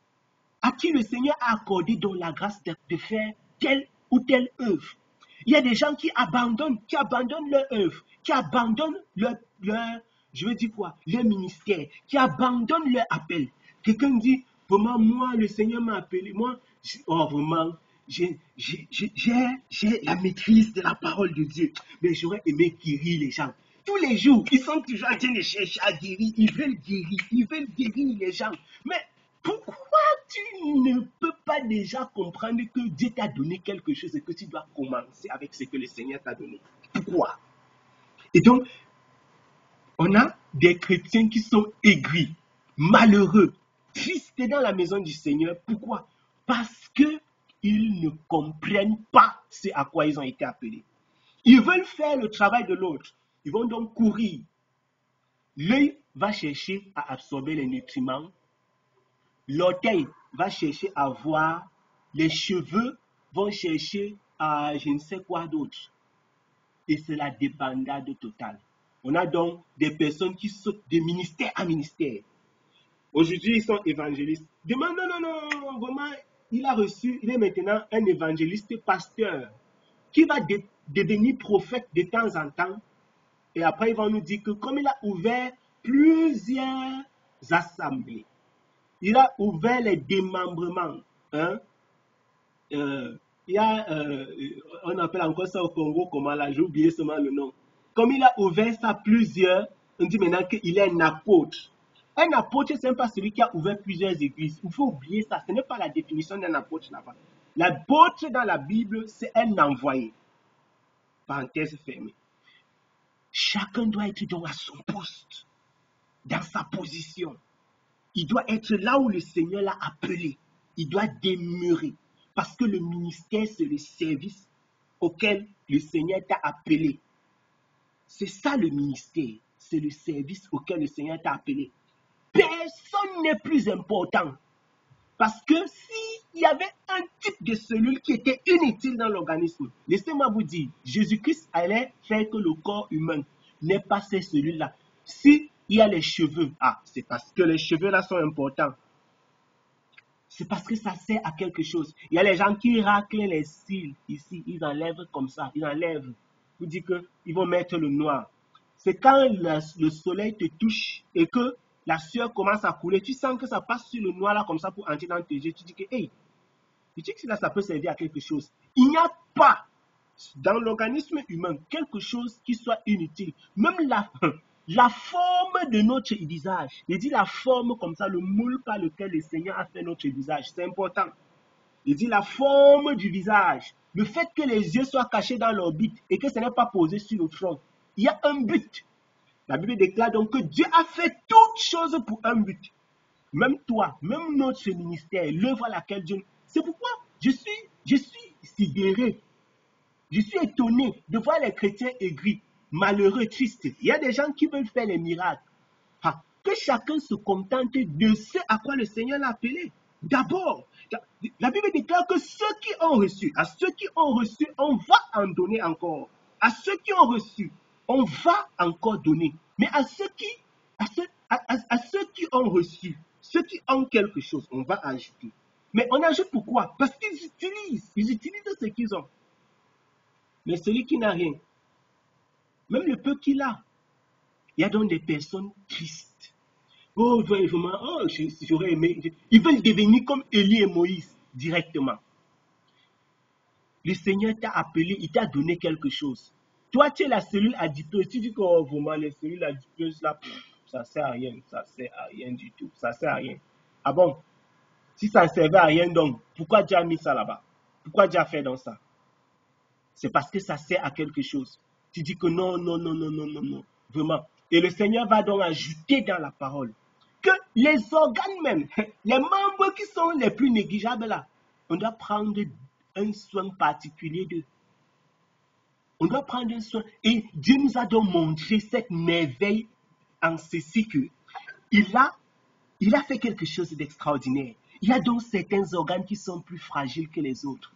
à qui le Seigneur a accordé donc la grâce de faire telle ou telle œuvre. Il y a des gens qui abandonnent leur œuvre, qui abandonnent leur ministère, qui abandonnent leur appel. Quelqu'un dit, vraiment, moi, le Seigneur m'a appelé, moi, vraiment, j'ai la maîtrise de la parole de Dieu, mais j'aurais aimé guérir les gens. Tous les jours, ils sont toujours en train de chercher à guérir, ils veulent guérir les gens. Mais pourquoi tu ne peux pas déjà comprendre que Dieu t'a donné quelque chose et que tu dois commencer avec ce que le Seigneur t'a donné? Pourquoi? Et donc, on a des chrétiens qui sont aigris, malheureux, tristes dans la maison du Seigneur. Pourquoi? Parce qu'ils ne comprennent pas ce à quoi ils ont été appelés. Ils veulent faire le travail de l'autre. Ils vont donc courir. L'œil va chercher à absorber les nutriments. L'orteil va chercher à voir. Les cheveux vont chercher à je ne sais quoi d'autre. Et c'est la débandade totale. On a donc des personnes qui sautent de ministère à ministère. Aujourd'hui, ils sont évangélistes. Demain, non, vraiment, il est maintenant un évangéliste pasteur qui va devenir prophète de temps en temps. Et après, ils vont nous dire que comme il a ouvert plusieurs assemblées, il a ouvert les démembrements. Il y a, on appelle encore ça au Congo, comment là, j'ai oublié seulement le nom. Comme il a ouvert ça plusieurs, on dit maintenant qu'il est un apôtre. Un apôtre, ce n'est pas celui qui a ouvert plusieurs églises. Il faut oublier ça. Ce n'est pas la définition d'un apôtre là-bas. L'apôtre dans la Bible, c'est un envoyé. Parenthèse fermée. Chacun doit être donc à son poste, dans sa position. Il doit être là où le Seigneur l'a appelé. Il doit demeurer. Parce que le ministère, c'est le service auquel le Seigneur t'a appelé. C'est ça le ministère. C'est le service auquel le Seigneur t'a appelé. Personne n'est plus important. Parce que s'il y avait un type de cellule qui était inutile dans l'organisme, laissez-moi vous dire, Jésus-Christ allait faire que le corps humain n'ait pas ces cellules-là. S'il y a les cheveux, c'est parce que les cheveux-là sont importants. C'est parce que ça sert à quelque chose. Il y a les gens qui raclent les cils ici, ils enlèvent comme ça, ils enlèvent. Vous dites qu'ils vont mettre le noir. C'est quand le soleil te touche et que la sueur commence à couler, tu sens que ça passe sur le noir là comme ça pour entrer dans tes yeux. Tu dis que, hey, tu dis que là, ça peut servir à quelque chose. Il n'y a pas dans l'organisme humain quelque chose qui soit inutile. Même la forme de notre visage, il dit la forme comme ça, le moule par lequel le Seigneur a fait notre visage, c'est important. Il dit la forme du visage, le fait que les yeux soient cachés dans l'orbite et que ce n'est pas posé sur le front. Il y a un but. La Bible déclare donc que Dieu a fait toutes choses pour un but. Même toi, même notre ministère, l'œuvre à laquelle Dieu... C'est pourquoi je suis sidéré. Je suis étonné de voir les chrétiens aigris, malheureux, tristes. Il y a des gens qui veulent faire les miracles. Que chacun se contente de ce à quoi le Seigneur l'a appelé. D'abord, la Bible déclare que ceux qui ont reçu, à ceux qui ont reçu, on va en donner encore. À ceux qui ont reçu, on va encore donner. Mais à ceux qui ont reçu, ceux qui ont quelque chose, on va ajouter. Mais on ajoute pourquoi? Parce qu'ils utilisent ce qu'ils ont. Mais celui qui n'a rien, même le peu qu'il a, il y a donc des personnes tristes. Oh, vraiment, j'aurais aimé. Ils veulent devenir comme Élie et Moïse directement. Le Seigneur t'a appelé, il t'a donné quelque chose. Toi, tu es la cellule adipeuse. Tu dis que vraiment, les cellules adipeuses, là, ça ne sert à rien. Ça ne sert à rien du tout. Ça ne sert à rien. Ah bon? Si ça ne servait à rien, donc, pourquoi Dieu a mis ça là-bas? Pourquoi Dieu a fait dans ça? C'est parce que ça sert à quelque chose. Tu dis que non. Vraiment. Et le Seigneur va donc ajouter dans la parole que les organes même, les membres qui sont les plus négligeables là, on doit prendre un soin particulier d'eux. On doit prendre un soin. Et Dieu nous a donc montré cette merveille en ceci que il a fait quelque chose d'extraordinaire. Il y a donc certains organes qui sont plus fragiles que les autres.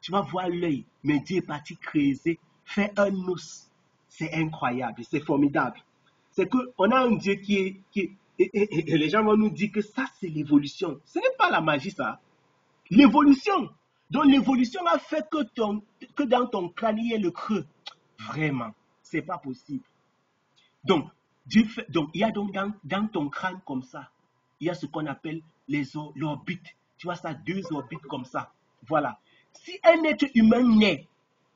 Tu vas voir l'œil, mais Dieu est parti creuser, faire un os. C'est incroyable, c'est formidable. C'est qu'on a un Dieu qui est et les gens vont nous dire que ça, c'est l'évolution. Ce n'est pas la magie, ça. L'évolution. Donc, l'évolution a fait que dans ton crâne, il y ait le creux. Vraiment, ce n'est pas possible. Donc, il y a donc dans ton crâne comme ça, il y a ce qu'on appelle l'orbite. Tu vois ça, 2 orbites comme ça. Voilà. Si un être humain naît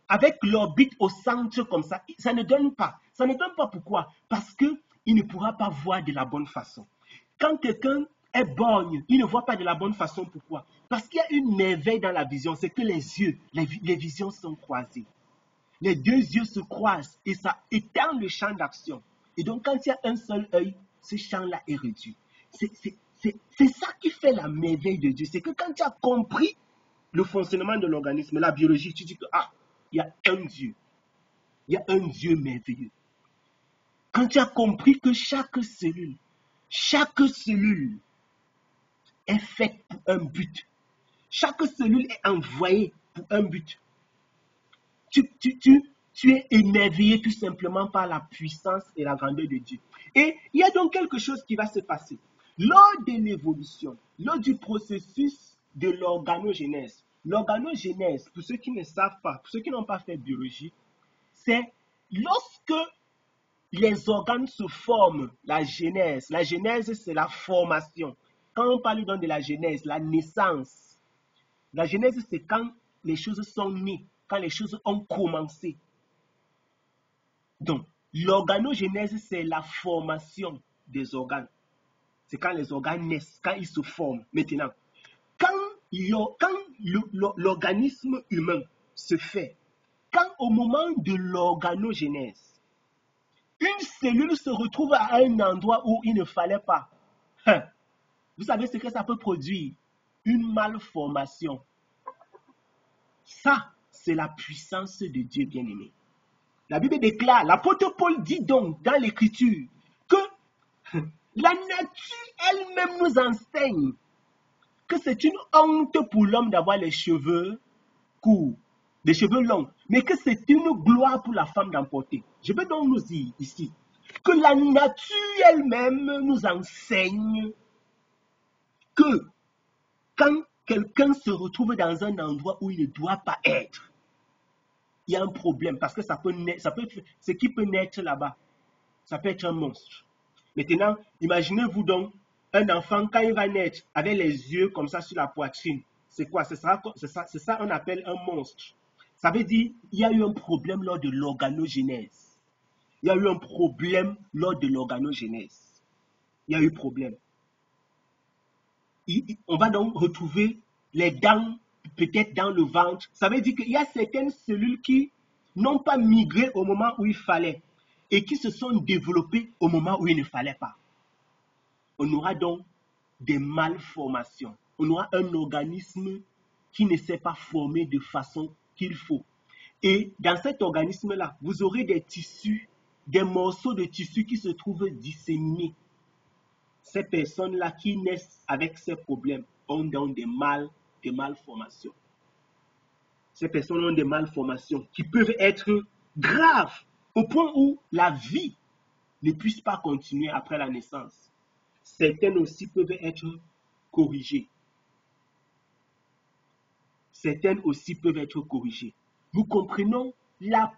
avec l'orbite au centre comme ça, ça ne donne pas. Ça ne donne pas pourquoi? Parce qu'il ne pourra pas voir de la bonne façon. Quand quelqu'un est borgne, il ne voit pas de la bonne façon. Pourquoi? Parce qu'il y a une merveille dans la vision, c'est que les visions sont croisées. Les 2 yeux se croisent et ça étend le champ d'action. Et donc, quand il y a un seul œil, ce champ-là est réduit. C'est ça qui fait la merveille de Dieu. C'est que quand tu as compris le fonctionnement de l'organisme, la biologie, tu dis que, il y a un Dieu. Il y a un Dieu merveilleux. Quand tu as compris que chaque cellule est faite pour un but. Chaque cellule est envoyée pour un but. Tu es émerveillé tout simplement par la puissance et la grandeur de Dieu. Et il y a donc quelque chose qui va se passer. Lors de l'évolution, lors du processus de l'organogénèse, pour ceux qui ne savent pas, pour ceux qui n'ont pas fait biologie, c'est lorsque les organes se forment, la genèse. La genèse, c'est la formation. Quand on parle donc de la genèse, la naissance, la genèse, c'est quand les choses sont nées, quand les choses ont commencé. Donc, L'organogénèse, c'est la formation des organes. C'est quand les organes naissent, quand ils se forment. Maintenant, quand l'organisme humain se fait, quand au moment de l'organogénèse, une cellule se retrouve à un endroit où il ne fallait pas, vous savez ce que ça peut produire? Une malformation. Ça, c'est la puissance de Dieu bien-aimé. La Bible déclare, l'apôtre Paul dit donc dans l'Écriture que la nature elle-même nous enseigne que c'est une honte pour l'homme d'avoir les cheveux courts, les cheveux longs, mais que c'est une gloire pour la femme d'en porter. Je veux donc nous dire ici que la nature elle-même nous enseigne que quand quelqu'un se retrouve dans un endroit où il ne doit pas être, il y a un problème parce que ce qui peut naître là-bas, ça peut être un monstre. Maintenant, imaginez-vous donc un enfant quand il va naître avec les yeux comme ça sur la poitrine. C'est quoi? C'est ça qu'on appelle un monstre. Ça veut dire qu'il y a eu un problème lors de l'organogénèse. Il y a eu un problème lors de l'organogénèse. Il y a eu problème. On va donc retrouver les dents peut-être dans le ventre. Ça veut dire qu'il y a certaines cellules qui n'ont pas migré au moment où il fallait et qui se sont développées au moment où il ne fallait pas. On aura donc des malformations. On aura un organisme qui ne s'est pas formé de façon qu'il faut. Et dans cet organisme-là, vous aurez des tissus, des morceaux de tissus qui se trouvent disséminés. Ces personnes-là qui naissent avec ces problèmes ont donc des malformations. Ces personnes ont des malformations qui peuvent être graves au point où la vie ne puisse pas continuer après la naissance. Certaines aussi peuvent être corrigées. Certaines aussi peuvent être corrigées. Nous comprenons la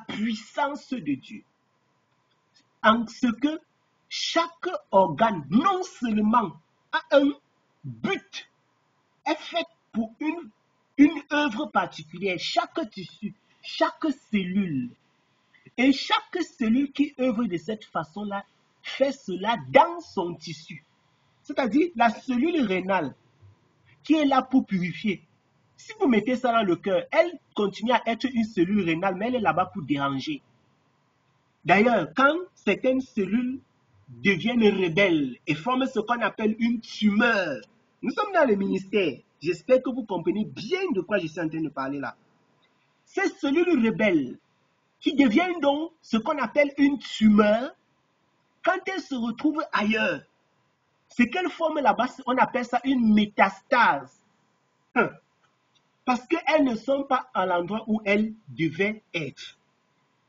puissance de Dieu. En ce que chaque organe, non seulement a un but, est fait pour une œuvre particulière. Chaque tissu, chaque cellule. Et chaque cellule qui œuvre de cette façon-là fait cela dans son tissu. C'est-à-dire la cellule rénale qui est là pour purifier. Si vous mettez ça dans le cœur, elle continue à être une cellule rénale, mais elle est là-bas pour déranger. D'ailleurs, quand certaines cellules deviennent rebelles et forment ce qu'on appelle une tumeur, nous sommes dans le ministère. J'espère que vous comprenez bien de quoi je suis en train de parler là. Ces cellules rebelles qui deviennent donc ce qu'on appelle une tumeur, quand elles se retrouvent ailleurs, ce qu'elles forment là-bas, on appelle ça une métastase. Parce qu'elles ne sont pas à l'endroit où elles devaient être.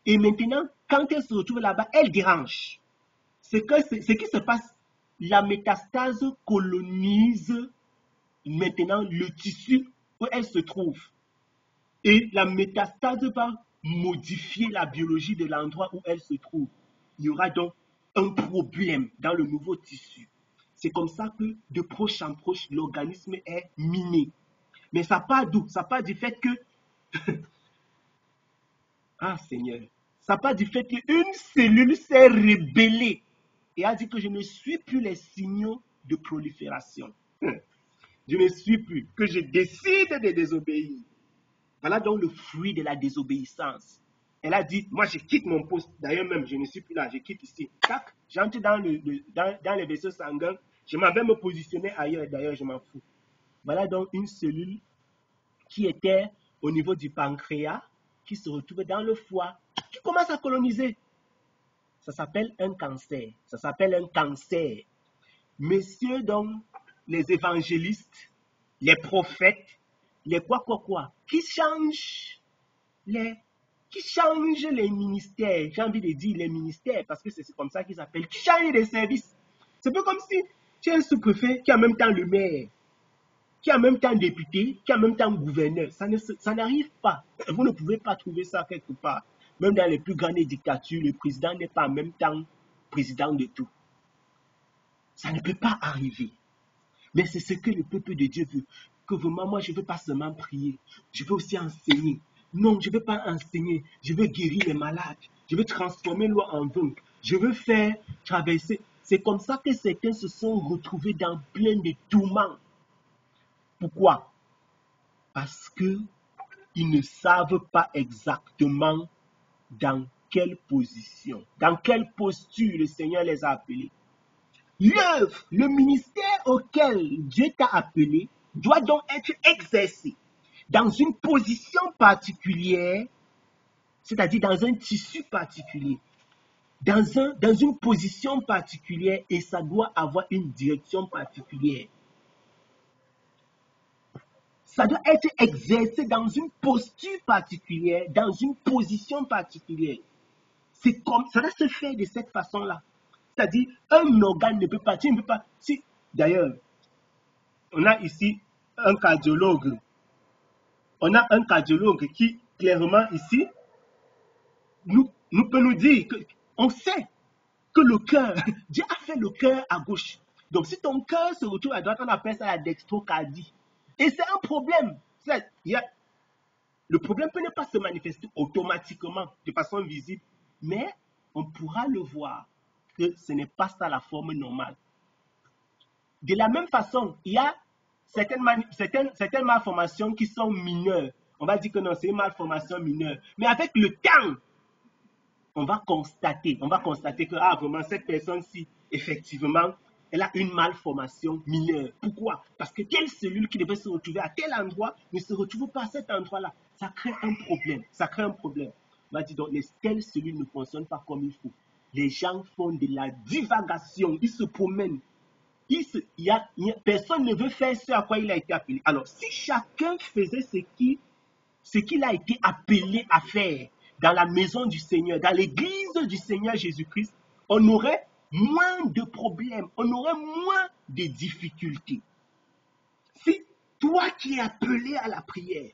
Et maintenant, quand elles se retrouvent là-bas, elles dérangent. Ce qui se passe, la métastase colonise maintenant le tissu où elle se trouve. Et la métastase va modifier la biologie de l'endroit où elle se trouve. Il y aura donc un problème dans le nouveau tissu. C'est comme ça que de proche en proche, l'organisme est miné. Mais ça part d'où? Ça part du fait que... ah Seigneur, ça part du fait qu'une cellule s'est rebellée et a dit que je ne suis plus les signaux de prolifération. Je ne suis plus, que je décide de désobéir. Voilà donc le fruit de la désobéissance. Elle a dit, moi je quitte mon poste, d'ailleurs même je ne suis plus là, je quitte ici. Tac, j'entre dans les vaisseaux sanguins, je m'en vais me positionner ailleurs, d'ailleurs je m'en fous. Voilà donc une cellule qui était au niveau du pancréas, qui se retrouve dans le foie, qui commence à coloniser. Ça s'appelle un cancer. Ça s'appelle un cancer. Messieurs donc, les évangélistes, les prophètes, les quoi, qui changent les ministères. J'ai envie de dire les ministères, parce que c'est comme ça qu'ils s'appellent, qui changent les services. C'est un peu comme si tu es un sous-préfet qui est en même temps le maire, qui est en même temps député, qui est en même temps gouverneur. Ça n'arrive pas. Vous ne pouvez pas trouver ça quelque part. Même dans les plus grandes dictatures, le président n'est pas en même temps président de tout. Ça ne peut pas arriver. Mais c'est ce que le peuple de Dieu veut. Que vraiment, moi, je ne veux pas seulement prier. Je veux aussi enseigner. non, je ne veux pas enseigner, je veux guérir les malades, je veux transformer l'eau en vin, je veux faire traverser. C'est comme ça que certains se sont retrouvés dans plein de tourments. Pourquoi? Parce qu'ils ne savent pas exactement dans quelle position, dans quelle posture le Seigneur les a appelés. L'œuvre, le ministère auquel Dieu t'a appelé doit donc être exercé dans une position particulière, c'est-à-dire dans un tissu particulier, dans une position particulière, et ça doit avoir une direction particulière. Ça doit être exercé dans une posture particulière, dans une position particulière. C'est comme ça doit se faire de cette façon-là. C'est-à-dire, un organe ne peut pas, tu ne peux pas. Si, d'ailleurs, on a ici un cardiologue. On a un cardiologue qui, clairement, ici, nous peut nous dire qu'on sait que le cœur, Dieu a fait le cœur à gauche. Donc, si ton cœur se retrouve à droite, on appelle ça la dextrocardie. Et c'est un problème. Le problème peut ne pas se manifester automatiquement, de façon visible, mais on pourra le voir que ce n'est pas ça la forme normale. De la même façon, il y a certaines malformations qui sont mineures. On va dire que non, c'est une malformation mineure. Mais avec le temps, on va constater que vraiment cette personne-ci, effectivement, elle a une malformation mineure. Pourquoi? Parce que telle cellule qui devait se retrouver à tel endroit ne se retrouve pas à cet endroit-là. Ça crée un problème. On va dire donc, telles cellules ne fonctionnent pas comme il faut. Les gens font de la divagation, ils se promènent. Personne ne veut faire ce à quoi il a été appelé. Alors, si chacun faisait ce qu'il a été appelé à faire dans la maison du Seigneur, dans l'église du Seigneur Jésus-Christ, on aurait moins de problèmes, on aurait moins de difficultés. Si toi qui es appelé à la prière,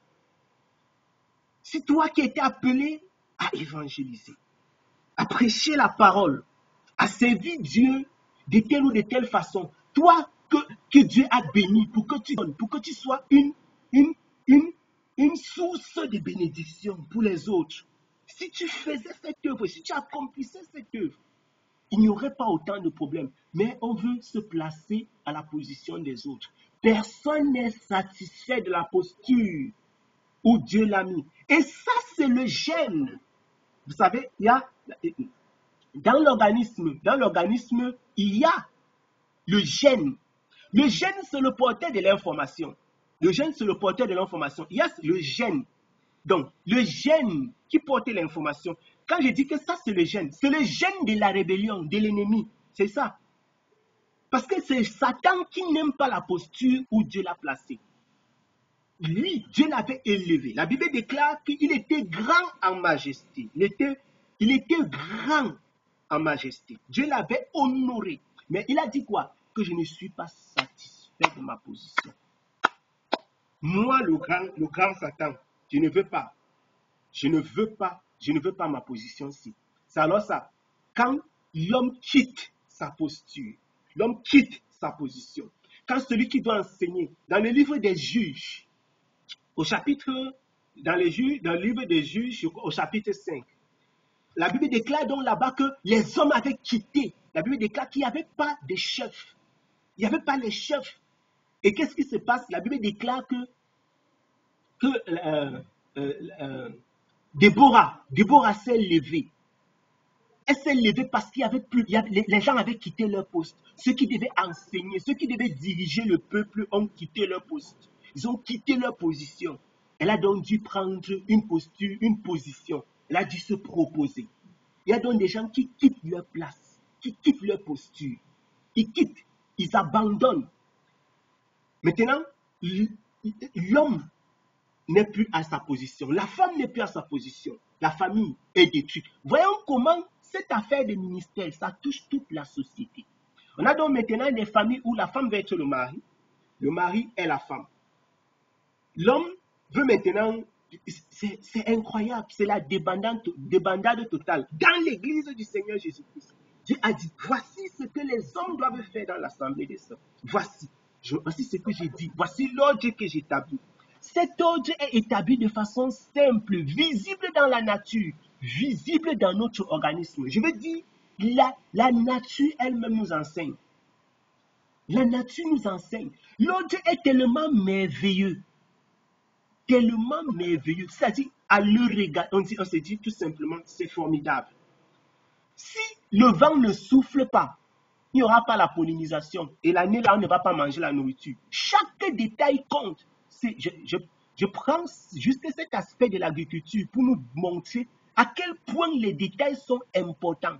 si toi qui es appelé à évangéliser, à prêcher la parole, à servir Dieu de telle ou de telle façon, toi que Dieu a béni pour que tu donnes, pour que tu sois une source de bénédiction pour les autres. Si tu faisais cette œuvre, si tu accomplissais cette œuvre, il n'y aurait pas autant de problèmes. Mais on veut se placer à la position des autres. Personne n'est satisfait de la posture où Dieu l'a mis. Et ça, c'est le gène. Vous savez, il y a dans l'organisme, il y a le gène. Le gène, c'est le porteur de l'information. Il y a le gène. Donc, le gène qui portait l'information, quand je dis que ça, c'est le gène de la rébellion, de l'ennemi. C'est ça. Parce que c'est Satan qui n'aime pas la posture où Dieu l'a placé. Lui, Dieu l'avait élevé. La Bible déclare qu'il était grand en majesté. Il était grand en majesté. Dieu l'avait honoré. Mais il a dit quoi? Que je ne suis pas satisfait de ma position. Moi, le grand Satan, je ne veux pas. Je ne veux pas ma position-ci. C'est alors ça. Quand l'homme quitte sa posture, l'homme quitte sa position, quand celui qui doit enseigner, dans le livre des juges, dans le livre des juges, au chapitre 5, la Bible déclare donc là-bas que les hommes avaient quitté. La Bible déclare qu'il n'y avait pas de chefs. Il n'y avait pas les chefs. Et qu'est-ce qui se passe? La Bible déclare que Déborah s'est levée. Elle s'est levée parce qu'il y avait plus, les gens avaient quitté leur poste. Ceux qui devaient enseigner, ceux qui devaient diriger le peuple ont quitté leur poste. Ils ont quitté leur position. Elle a donc dû prendre une posture, une position. Elle a dû se proposer. Il y a donc des gens qui quittent leur place, qui quittent leur posture. Ils quittent, ils abandonnent. Maintenant, l'homme n'est plus à sa position. La femme n'est plus à sa position. La famille est détruite. Voyons comment cette affaire de ministère, ça touche toute la société. On a donc maintenant des familles où la femme veut être le mari est la femme. L'homme veut maintenant, c'est incroyable, c'est la débandade totale. Dans l'église du Seigneur Jésus-Christ, Dieu a dit, voici ce que les hommes doivent faire dans l'assemblée des hommes. Voici ce que j'ai dit, voici l'ordre que j'établis. cet ordre est établi de façon simple, visible dans la nature, visible dans notre organisme. Je veux dire, la nature elle-même nous enseigne. La nature nous enseigne. L'ordre est tellement merveilleux. Tellement merveilleux. C'est-à-dire, à le regarder, on se dit tout simplement, c'est formidable. Si le vent ne souffle pas, il n'y aura pas la pollinisation. Et l'année là, on ne va pas manger la nourriture. Chaque détail compte. Je prends juste cet aspect de l'agriculture pour nous montrer à quel point les détails sont importants.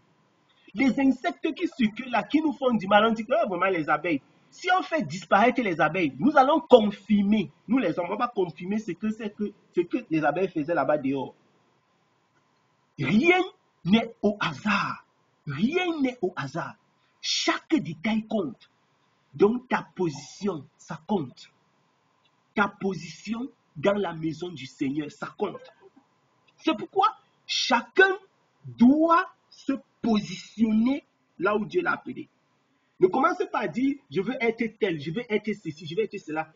Les insectes qui circulent là, qui nous font du mal, on dit que vraiment les abeilles. Si on fait disparaître les abeilles, nous allons confirmer, nous les hommes, on va confirmer ce que les abeilles faisaient là-bas dehors. Rien n'est au hasard. Rien n'est au hasard. Chaque détail compte. Donc ta position, ça compte. Ta position dans la maison du Seigneur, ça compte. C'est pourquoi chacun doit se positionner là où Dieu l'a appelé. Ne commencez pas à dire, je veux être tel, je veux être ceci, je veux être cela.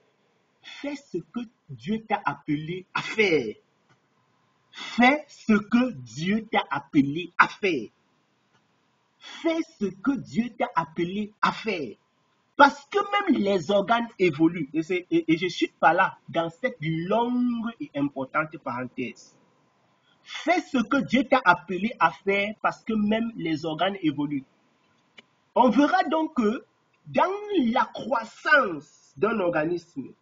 Fais ce que Dieu t'a appelé à faire. Fais ce que Dieu t'a appelé à faire. Fais ce que Dieu t'a appelé à faire. Parce que même les organes évoluent. Et je suis pas là dans cette longue et importante parenthèse. Fais ce que Dieu t'a appelé à faire parce que même les organes évoluent. On verra donc que dans la croissance d'un organisme,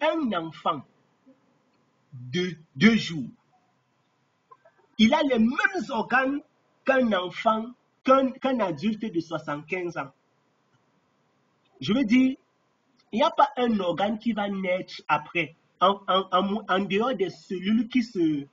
un enfant de 2 jours, il a les mêmes organes qu'un enfant, qu'un adulte de 75 ans. Je veux dire, il n'y a pas un organe qui va naître après, en dehors des cellules qui je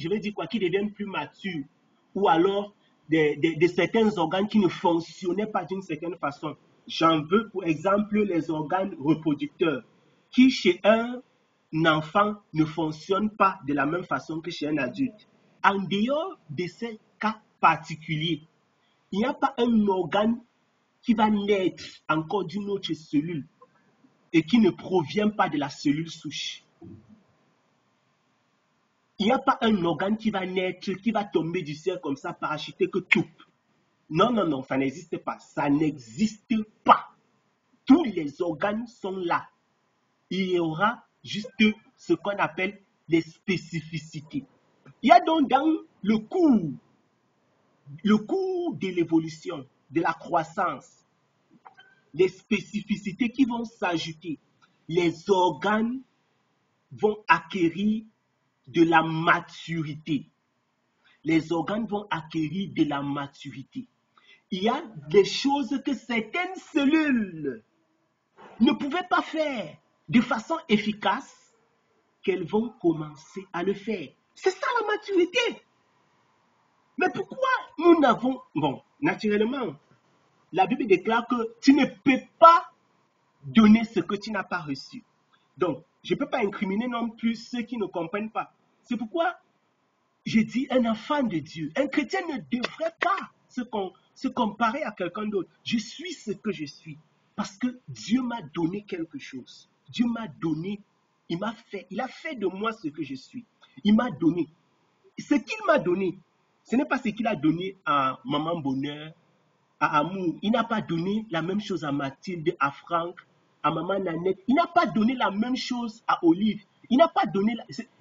veux dire quoi, qui deviennent plus matures, ou alors de certains organes qui ne fonctionnaient pas d'une certaine façon. J'en veux pour exemple les organes reproducteurs, qui chez un enfant ne fonctionnent pas de la même façon que chez un adulte. En dehors de ces cas particuliers, il n'y a pas un organe qui va naître encore d'une autre cellule et qui ne provient pas de la cellule souche. Il n'y a pas un organe qui va naître, qui va tomber du ciel comme ça, parachuter que tout. Non, non, non, ça n'existe pas. Ça n'existe pas. Tous les organes sont là. Il y aura juste ce qu'on appelle les spécificités. Il y a donc dans le cours de l'évolution, de la croissance, les spécificités qui vont s'ajouter. Les organes vont acquérir de la maturité. Les organes vont acquérir de la maturité. Il y a des choses que certaines cellules ne pouvaient pas faire de façon efficace, qu'elles vont commencer à le faire. C'est ça la maturité. Mais pourquoi nous n'avons... Bon, naturellement, la Bible déclare que tu ne peux pas donner ce que tu n'as pas reçu. Donc, je ne peux pas incriminer non plus ceux qui ne comprennent pas. C'est pourquoi je dis un enfant de Dieu, un chrétien ne devrait pas se comparer à quelqu'un d'autre. Je suis ce que je suis parce que Dieu m'a donné quelque chose. Dieu m'a donné, il a fait de moi ce que je suis. Il m'a donné. Ce qu'il m'a donné, ce n'est pas ce qu'il a donné à Maman Bonheur, à Amour. Il n'a pas donné la même chose à Mathilde, à Franck, à Maman Nanette. Il n'a pas donné la même chose à Olive. Il n'a pas donné...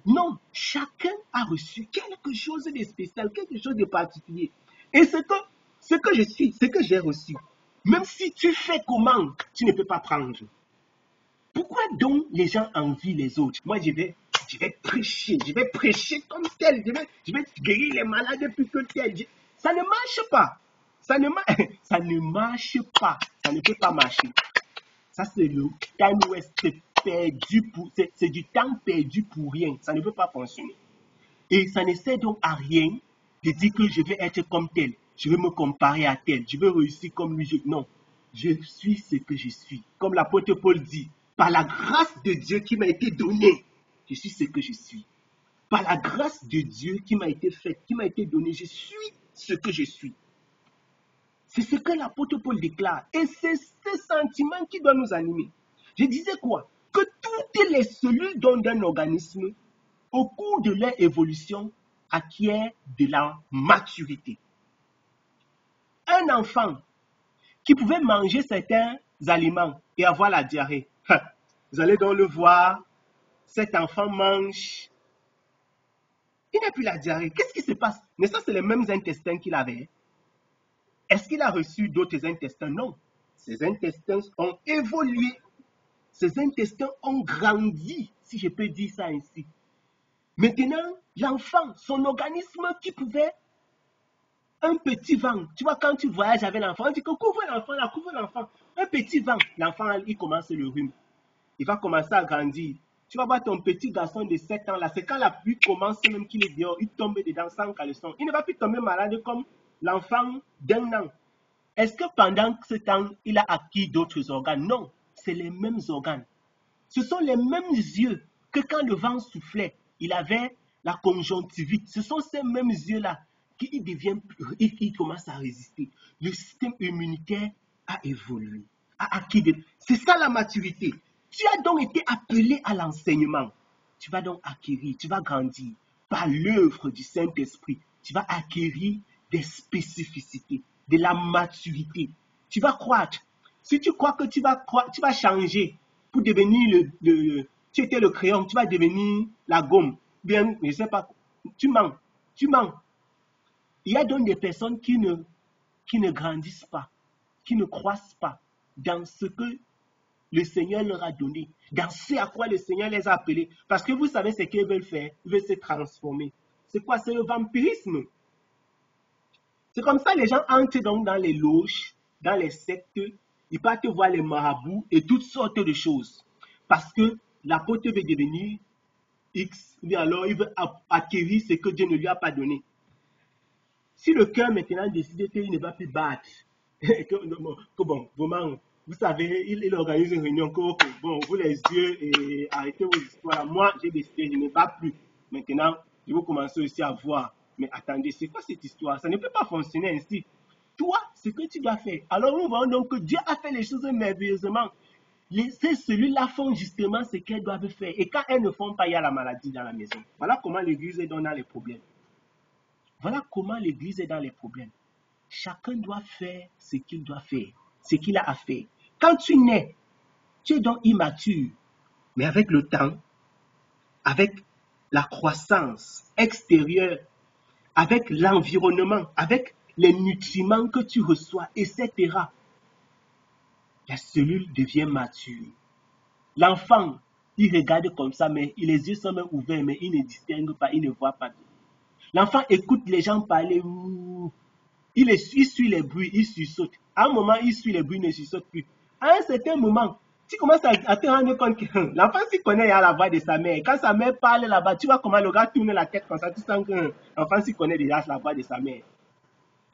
Non, chacun a reçu quelque chose de spécial, quelque chose de particulier. Et ce que je suis, ce que j'ai reçu, même si tu fais comment, tu ne peux pas prendre. Pourquoi donc les gens envient les autres? Moi, je vais prêcher comme tel, je vais guérir les malades plus que tel. Ça ne marche pas. Ça ne marche pas. Ça ne peut pas marcher. Ça, c'est le time west perdu c'est du temps perdu pour rien. Ça ne peut pas fonctionner. Et ça ne sert donc à rien de dire que je vais être comme tel. Je vais me comparer à tel. Je vais réussir comme lui. Non. Je suis ce que je suis. Comme l'apôtre Paul dit, par la grâce de Dieu qui m'a été donnée, je suis ce que je suis. Par la grâce de Dieu qui m'a été faite, qui m'a été donnée, je suis ce que je suis. C'est ce que l'apôtre Paul déclare. Et c'est ce sentiment qui doit nous animer. Je disais quoi? Que toutes les cellules d'un organisme, au cours de leur évolution, acquièrent de la maturité. Un enfant qui pouvait manger certains aliments et avoir la diarrhée, vous allez donc le voir, cet enfant mange, il n'a plus la diarrhée. Qu'est-ce qui se passe? Mais ça, c'est les mêmes intestins qu'il avait. Est-ce qu'il a reçu d'autres intestins? Non. Ses intestins ont évolué. Ses intestins ont grandi, si je peux dire ça ainsi. Maintenant, l'enfant, son organisme qui pouvait un petit vent. Tu vois, quand tu voyages avec l'enfant, on dit que couvre l'enfant, là, couvre l'enfant. Un petit vent, l'enfant, il commence le rhume. Il va commencer à grandir. Tu vas voir ton petit garçon de 7 ans là, c'est quand la pluie commence, même qu'il est dehors, il tombe dedans sans caleçon. Il ne va plus tomber malade comme l'enfant d'un an. Est-ce que pendant ce temps, il a acquis d'autres organes? Non, c'est les mêmes organes. Ce sont les mêmes yeux que quand le vent soufflait, il avait la conjonctivite. Ce sont ces mêmes yeux-là qui commencent à résister. Le système immunitaire a évolué, a acquis C'est ça la maturité. Tu as donc été appelé à l'enseignement. Tu vas donc acquérir, tu vas grandir par l'œuvre du Saint-Esprit. Tu vas acquérir des spécificités, de la maturité. Tu vas croître. Si tu crois que tu vas changer pour devenir tu étais le crayon, tu vas devenir la gomme. Bien, je ne sais pas, tu mens. Il y a donc des personnes qui ne grandissent pas, qui ne croissent pas dans ce que le Seigneur leur a donné, dans ce à quoi le Seigneur les a appelés. Parce que vous savez ce qu'ils veulent faire, ils veulent se transformer. C'est quoi? C'est le vampirisme. C'est comme ça que les gens entrent donc dans les loges, dans les sectes, ils partent voir les marabouts et toutes sortes de choses. Parce que l'apôtre veut devenir X, ou alors il veut acquérir ce que Dieu ne lui a pas donné. Si le cœur maintenant décide qu'il ne va plus battre, que bon, vraiment, vous savez, il organise une réunion, que bon, vous les yeux, et arrêtez vos histoires. Moi, j'ai décidé, je ne bats plus. Maintenant, je vais commencer aussi à voir. Mais attendez, c'est quoi cette histoire? Ça ne peut pas fonctionner ainsi. Toi, ce que tu dois faire. Alors, nous voyons donc que Dieu a fait les choses merveilleusement. Ces cellules-là font justement ce qu'elles doivent faire. Et quand elles ne font pas, il y a la maladie dans la maison. Voilà comment l'Église est dans les problèmes. Voilà comment l'Église est dans les problèmes. Chacun doit faire ce qu'il doit faire, ce qu'il a à faire. Quand tu nais, tu es donc immature. Mais avec le temps, avec la croissance extérieure, avec l'environnement, avec les nutriments que tu reçois, etc., la cellule devient mature. L'enfant, il regarde comme ça, mais les yeux sont même ouverts, mais il ne distingue pas, il ne voit pas. L'enfant écoute les gens parler, il suit les bruits, il sursaute. À un moment, il suit les bruits, il ne sursaute plus. À un certain moment, tu commences à te rendre compte que l'enfant s'y connaît à la voix de sa mère. Quand sa mère parle là-bas, tu vois comment le gars tourne la tête comme ça, tu sens que l'enfant s'y connaît déjà la voix de sa mère.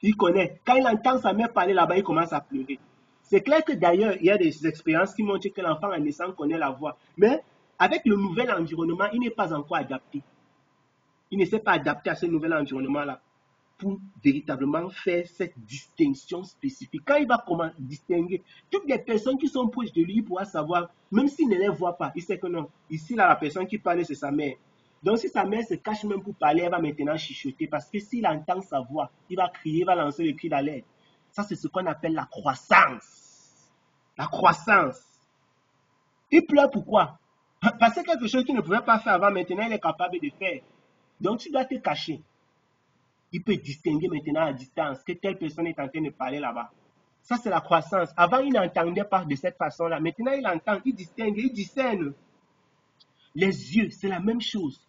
Il connaît. Quand il entend sa mère parler là-bas, il commence à pleurer. C'est clair que d'ailleurs, il y a des expériences qui montrent que l'enfant en naissant connaît la voix. Mais avec le nouvel environnement, il n'est pas encore adapté. Il ne s'est pas adapté à ce nouvel environnement-là pour véritablement faire cette distinction spécifique. Quand il va distinguer toutes les personnes qui sont proches de lui, il pourra savoir, même s'il ne les voit pas, il sait que non. Ici, là, la personne qui parle, c'est sa mère. Donc, si sa mère se cache même pour parler, elle va maintenant chuchoter parce que s'il entend sa voix, il va crier, il va lancer le cri d'alerte. Ça, c'est ce qu'on appelle la croissance. La croissance. Il pleure pourquoi? Parce que quelque chose qu'il ne pouvait pas faire avant, maintenant, il est capable de faire. Donc, tu dois te cacher. Il peut distinguer maintenant à distance que telle personne est en train de parler là-bas. Ça, c'est la croissance. Avant, il n'entendait pas de cette façon-là. Maintenant, il entend, il distingue, il discerne. Les yeux, c'est la même chose.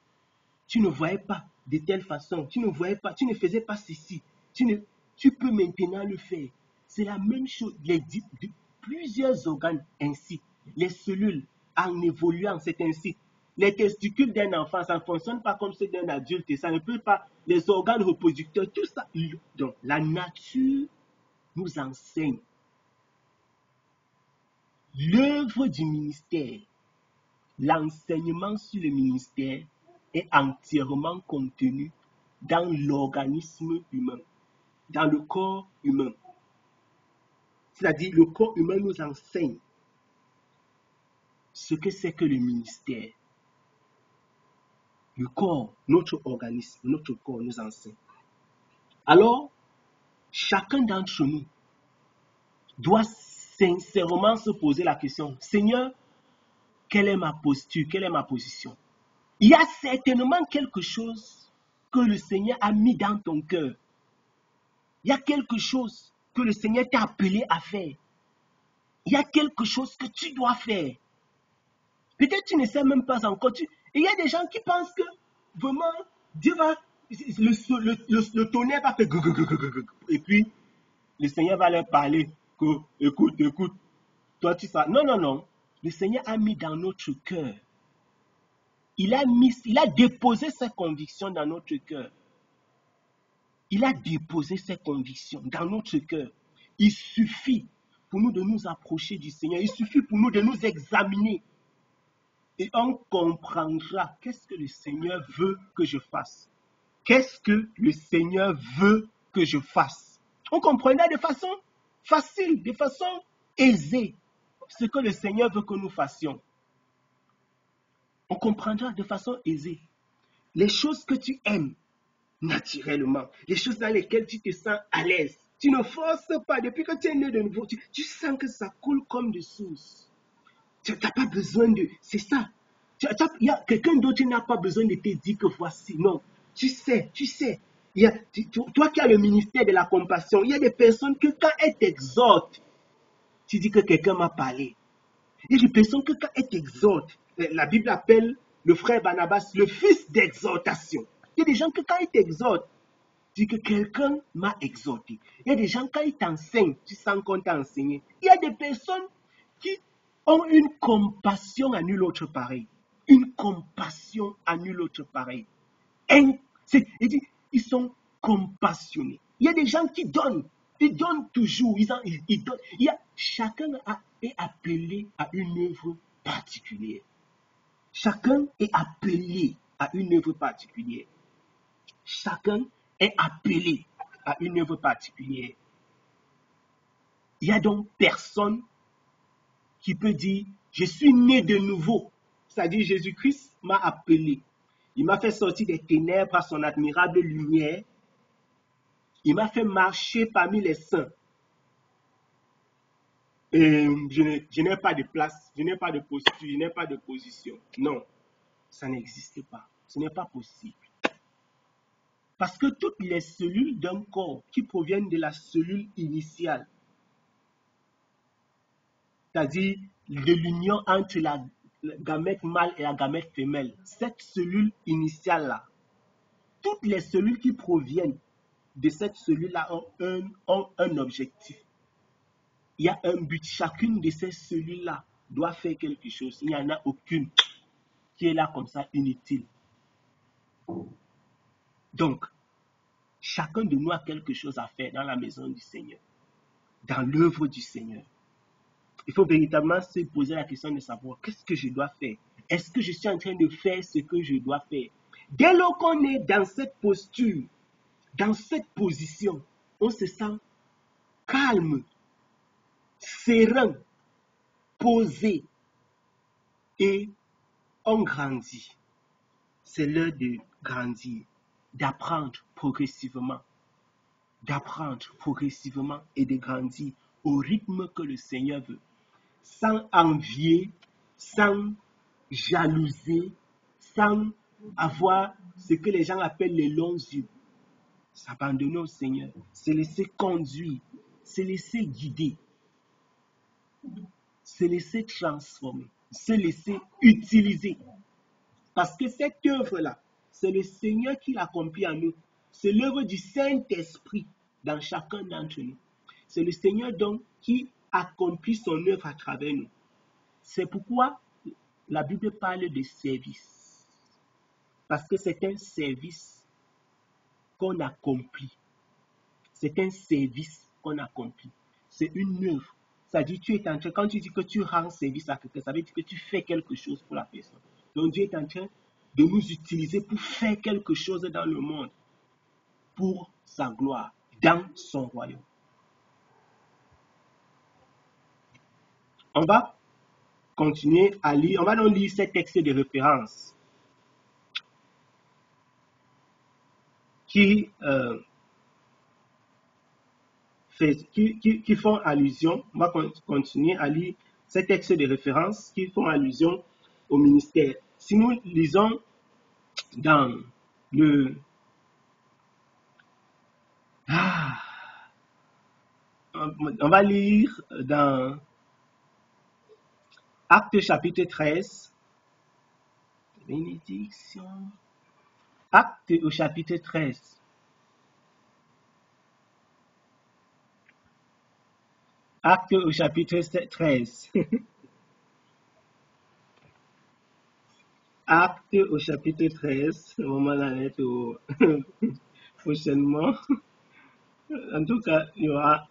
Tu ne voyais pas de telle façon. Tu ne voyais pas, tu ne faisais pas ceci. Tu peux maintenant le faire. C'est la même chose. Plusieurs organes ainsi. Les cellules, en évoluant, c'est ainsi. Les testicules d'un enfant, ça ne fonctionne pas comme ceux d'un adulte. Ça ne peut pas. Les organes reproducteurs, tout ça. Donc, la nature nous enseigne. L'œuvre du ministère, l'enseignement sur le ministère est entièrement contenu dans l'organisme humain, dans le corps humain. C'est-à-dire, le corps humain nous enseigne ce que c'est que le ministère. Le corps, notre organisme, notre corps nous enseigne. Alors, chacun d'entre nous doit sincèrement se poser la question, Seigneur, quelle est ma posture, quelle est ma position? Il y a certainement quelque chose que le Seigneur a mis dans ton cœur. Il y a quelque chose que le Seigneur t'a appelé à faire. Il y a quelque chose que tu dois faire. Peut-être tu ne sais même pas encore. Il y a des gens qui pensent que vraiment Dieu va, le tonnerre va faire et puis le Seigneur va leur parler que écoute, toi tu sais. Non, non, non. Le Seigneur a mis dans notre cœur. Il a déposé ses convictions dans notre cœur. Il a déposé ses convictions dans notre cœur. Il suffit pour nous de nous approcher du Seigneur. Il suffit pour nous de nous examiner. Et on comprendra qu'est-ce que le Seigneur veut que je fasse. Qu'est-ce que le Seigneur veut que je fasse. On comprendra de façon facile, de façon aisée, ce que le Seigneur veut que nous fassions. On comprendra de façon aisée. Les choses que tu aimes naturellement, les choses dans lesquelles tu te sens à l'aise. Tu ne forces pas, depuis que tu es né de nouveau, tu sens que ça coule comme des sources. Tu n'as pas besoin de... C'est ça. Il y a quelqu'un d'autre qui n'a pas besoin de te dire que voici. Non, tu sais. Toi qui as le ministère de la compassion, il y a des personnes que quand elles t'exhortent, tu dis que quelqu'un m'a parlé. Il y a des personnes que quand elles t'exhortent, la Bible appelle le frère Barnabas le fils d'exhortation. Il y a des gens que quand ils t'exhortent, tu dis que quelqu'un m'a exhorté. Il y a des gens quand ils t'enseignent, tu sens qu'on t'a enseigné. Il y a des personnes qui ont une compassion à nul autre pareil. Une compassion à nul autre pareil. Ils sont compassionnés. Il y a des gens qui donnent. Ils donnent toujours. Ils donnent. Chacun est appelé à une œuvre particulière. Chacun est appelé à une œuvre particulière. Chacun est appelé à une œuvre particulière. Il n'y a donc personne qui peut dire, je suis né de nouveau. C'est-à-dire, Jésus-Christ m'a appelé. Il m'a fait sortir des ténèbres par son admirable lumière. Il m'a fait marcher parmi les saints. Et je n'ai pas de place, je n'ai pas de posture, je n'ai pas de position. Non, ça n'existe pas. Ce n'est pas possible. Parce que toutes les cellules d'un corps qui proviennent de la cellule initiale, c'est-à-dire de l'union entre la gamète mâle et la gamète femelle, cette cellule initiale-là, toutes les cellules qui proviennent de cette cellule-là ont un objectif. Il y a un but. Chacune de ces cellules-là doit faire quelque chose. Il n'y en a aucune qui est là comme ça inutile. Donc, chacun de nous a quelque chose à faire dans la maison du Seigneur, dans l'œuvre du Seigneur. Il faut véritablement se poser la question de savoir qu'est-ce que je dois faire. Est-ce que je suis en train de faire ce que je dois faire? Dès lors qu'on est dans cette posture, dans cette position, on se sent calme, serein, posé et on grandit. C'est l'heure de grandir, d'apprendre progressivement et de grandir au rythme que le Seigneur veut, sans envier, sans jalouser, sans avoir ce que les gens appellent les longs yeux. S'abandonner au Seigneur, se laisser conduire, se laisser guider, se laisser transformer, se laisser utiliser. Parce que cette œuvre-là, c'est le Seigneur qui l'accomplit en nous. C'est l'œuvre du Saint-Esprit dans chacun d'entre nous. C'est le Seigneur donc qui accomplit son œuvre à travers nous. C'est pourquoi la Bible parle de service. Parce que c'est un service qu'on accomplit. C'est un service qu'on accomplit. C'est une œuvre. C'est-à-dire, tu es en train, quand tu dis que tu rends service à quelqu'un, ça veut dire que tu fais quelque chose pour la personne. Donc Dieu est en train de nous utiliser pour faire quelque chose dans le monde, pour sa gloire, dans son royaume. On va continuer à lire, on va donc lire ces textes de référence qui font allusion, on va continuer à lire ces textes de référence qui font allusion au ministère. Si nous lisons dans le... on va lire dans Actes chapitre 13. Bénédiction. Actes au chapitre 13. Actes au chapitre 13. Actes au chapitre 13. Au moment d'en être prochainement. En tout cas, il y aura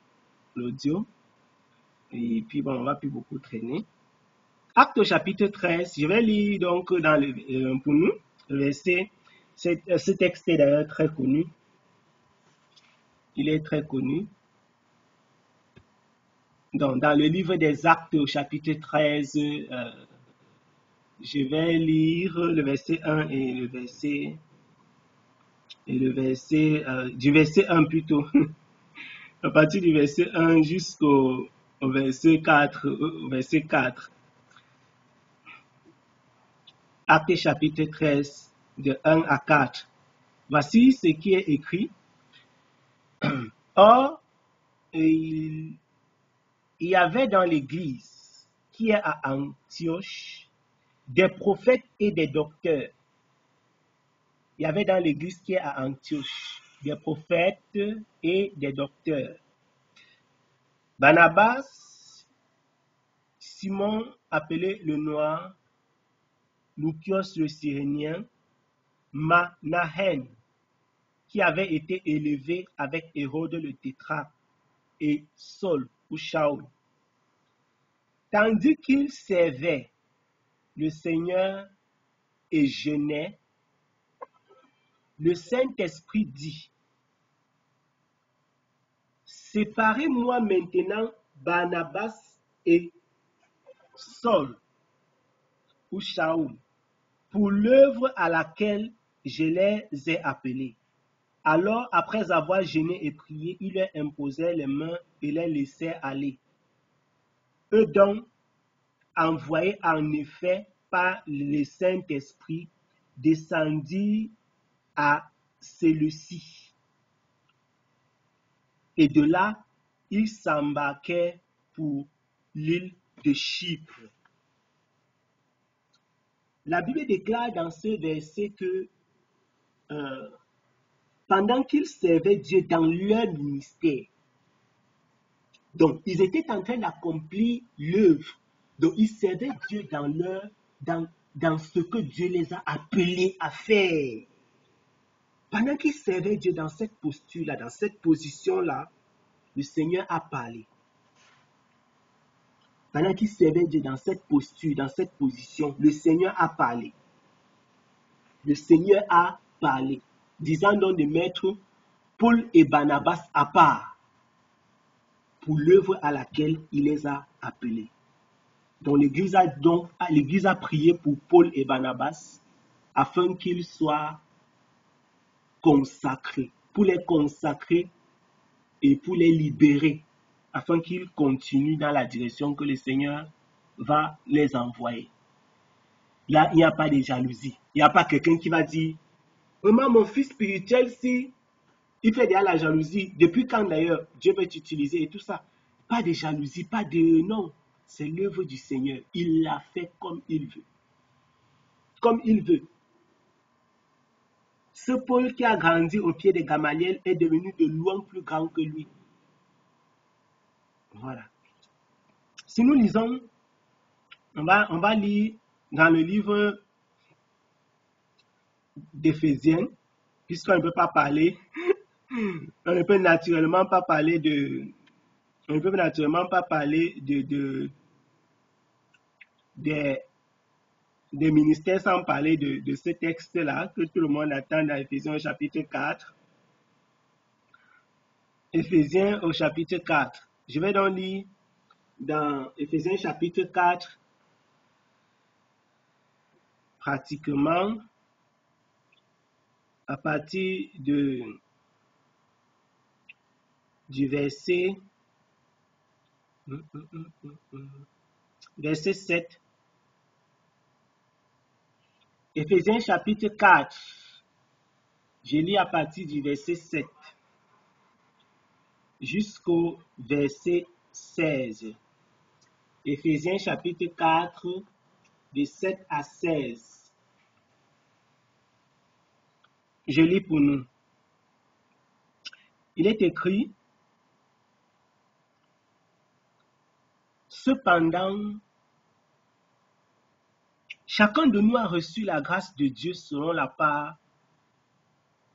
l'audio. Et puis, bon, on va plus beaucoup traîner. Actes au chapitre 13. Je vais lire donc pour nous le verset. Ce texte est d'ailleurs très connu. Il est très connu. Donc, dans le livre des Actes au chapitre 13, je vais lire le verset 1 et le verset du verset 1 plutôt. À partir du verset 1 jusqu'au verset 4. Verset 4. Actes chapitre 13, de 1 à 4. Voici ce qui est écrit. Or, il y avait dans l'église qui est à Antioche des prophètes et des docteurs. Il y avait dans l'église qui est à Antioche des prophètes et des docteurs. Barnabas, Simon appelé le Noir, Lucius le Cyrénien, Manahen, qui avait été élevé avec Hérode le tétrarque, et Saul ou Shaul. Tandis qu'ils servaient le Seigneur et jeûnaient, le Saint-Esprit dit: séparez-moi maintenant Barnabas et Saul ou Shaul pour l'œuvre à laquelle je les ai appelés. Alors, après avoir jeûné et prié, il leur imposait les mains et les laissait aller. Eux donc, envoyés en effet par le Saint-Esprit, descendirent à Séleucie. Et de là, ils s'embarquèrent pour l'île de Chypre. La Bible déclare dans ce verset que pendant qu'ils servaient Dieu dans leur ministère, donc ils étaient en train d'accomplir l'œuvre, donc ils servaient Dieu dans ce que Dieu les a appelés à faire. Pendant qu'ils servaient Dieu dans cette posture-là, dans cette position-là, le Seigneur a parlé. Pendant qu'ils servaient Dieu dans cette posture, dans cette position, le Seigneur a parlé. Le Seigneur a parlé, disant donc de mettre Paul et Barnabas à part pour l'œuvre à laquelle il les a appelés. Donc l'Église a prié pour Paul et Barnabas afin qu'ils soient consacrés, pour les consacrer et pour les libérer, afin qu'ils continuent dans la direction que le Seigneur va les envoyer. Là, il n'y a pas de jalousie. Il n'y a pas quelqu'un qui va dire: vraiment, mon fils spirituel, si il fait déjà la jalousie, depuis quand d'ailleurs Dieu veut t'utiliser et tout ça? Pas de jalousie, pas de... Non, c'est l'œuvre du Seigneur. Il l'a fait comme il veut. Comme il veut. Ce Paul qui a grandi au pied de Gamaliel est devenu de loin plus grand que lui. Voilà. Si nous lisons, on va lire dans le livre d'Éphésiens, puisqu'on ne peut pas parler, on ne peut naturellement pas parler des ministères sans parler de ce texte-là que tout le monde attend dans Éphésiens au chapitre 4. Éphésiens au chapitre 4. Je vais donc lire dans Éphésiens chapitre 4, pratiquement à partir du verset 7. Éphésiens chapitre 4, je lis à partir du verset 7 jusqu'au verset 16. Éphésiens chapitre 4, de 7 à 16. Je lis pour nous. Il est écrit: cependant, chacun de nous a reçu la grâce de Dieu selon la part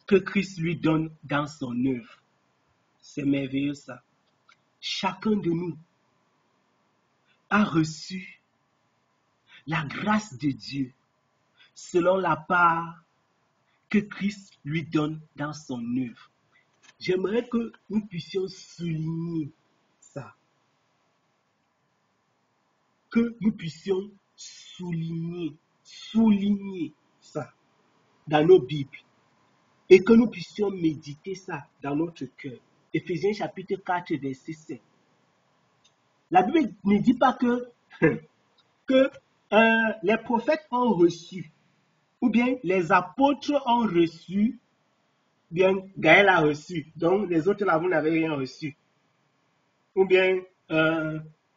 que Christ lui donne dans son œuvre. C'est merveilleux ça. Chacun de nous a reçu la grâce de Dieu selon la part que Christ lui donne dans son œuvre. J'aimerais que nous puissions souligner ça. Que nous puissions souligner ça dans nos Bibles et que nous puissions méditer ça dans notre cœur. Éphésiens chapitre 4, verset 7. La Bible ne dit pas que les prophètes ont reçu, ou bien les apôtres ont reçu, bien Gaël a reçu, donc les autres là, vous n'avez rien reçu. Ou bien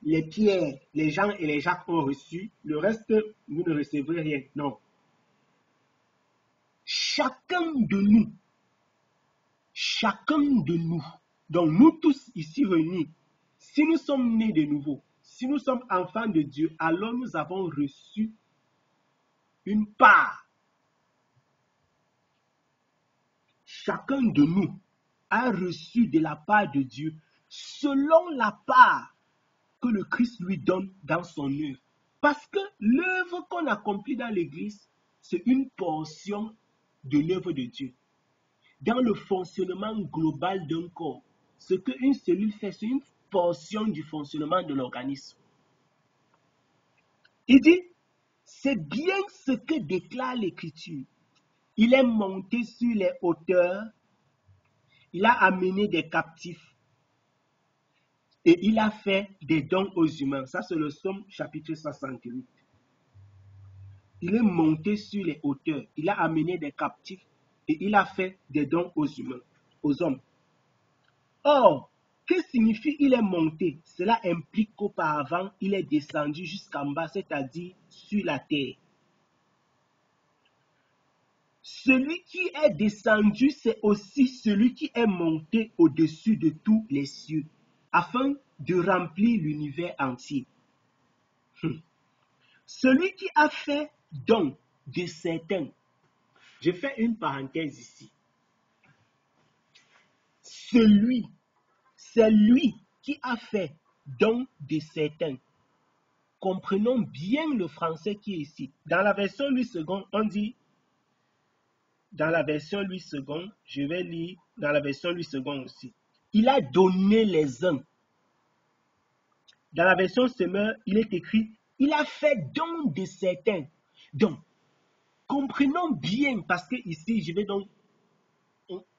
les Pierre, les Jean et les Jacques ont reçu, le reste, vous ne recevrez rien. Non. Chacun de nous, donc nous tous ici réunis, si nous sommes nés de nouveau, si nous sommes enfants de Dieu, alors nous avons reçu une part. Chacun de nous a reçu de la part de Dieu selon la part que le Christ lui donne dans son œuvre. Parce que l'œuvre qu'on accomplit dans l'Église, c'est une portion de l'œuvre de Dieu. Dans le fonctionnement global d'un corps, ce qu'une cellule fait, c'est une portion du fonctionnement de l'organisme. Il dit, c'est bien ce que déclare l'Écriture. Il est monté sur les hauteurs, il a amené des captifs et il a fait des dons aux humains. Ça, c'est le Psaume chapitre 68. Il est monté sur les hauteurs, il a amené des captifs et il a fait des dons aux humains, aux hommes. Or, que signifie il est monté? Cela implique qu'auparavant, il est descendu jusqu'en bas, c'est-à-dire sur la terre. Celui qui est descendu, c'est aussi celui qui est monté au-dessus de tous les cieux, afin de remplir l'univers entier. Celui qui a fait don de certains, je fais une parenthèse ici. C'est lui qui a fait don de certains. Comprenons bien le français qui est ici. Dans la version Louis II, on dit, dans la version Louis II, je vais lire dans la version Louis II aussi. Il a donné les uns. Dans la version Semeur, il est écrit, il a fait don de certains. Donc, comprenons bien, parce que ici, je vais donc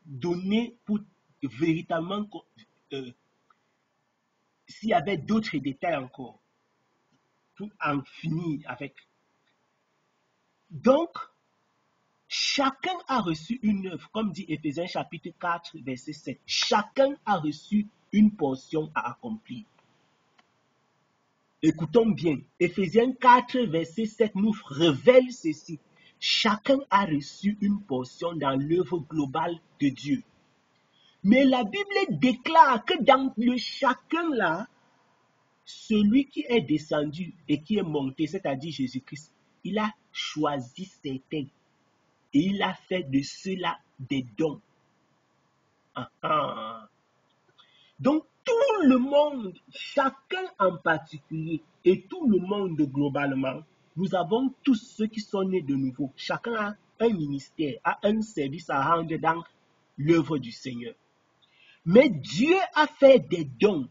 donner pour véritablement, s'il y avait d'autres détails encore, pour en finir avec. Donc, chacun a reçu une œuvre, comme dit Éphésiens chapitre 4, verset 7. Chacun a reçu une portion à accomplir. Écoutons bien, Éphésiens 4, verset 7 nous révèle ceci. Chacun a reçu une portion dans l'œuvre globale de Dieu. Mais la Bible déclare que dans le chacun là, celui qui est descendu et qui est monté, c'est-à-dire Jésus-Christ, il a choisi certains et il a fait de cela des dons. Donc tout le monde, chacun en particulier et tout le monde globalement, nous avons tous ceux qui sont nés de nouveau. Chacun a un ministère, a un service à rendre dans l'œuvre du Seigneur. Mais Dieu a fait des dons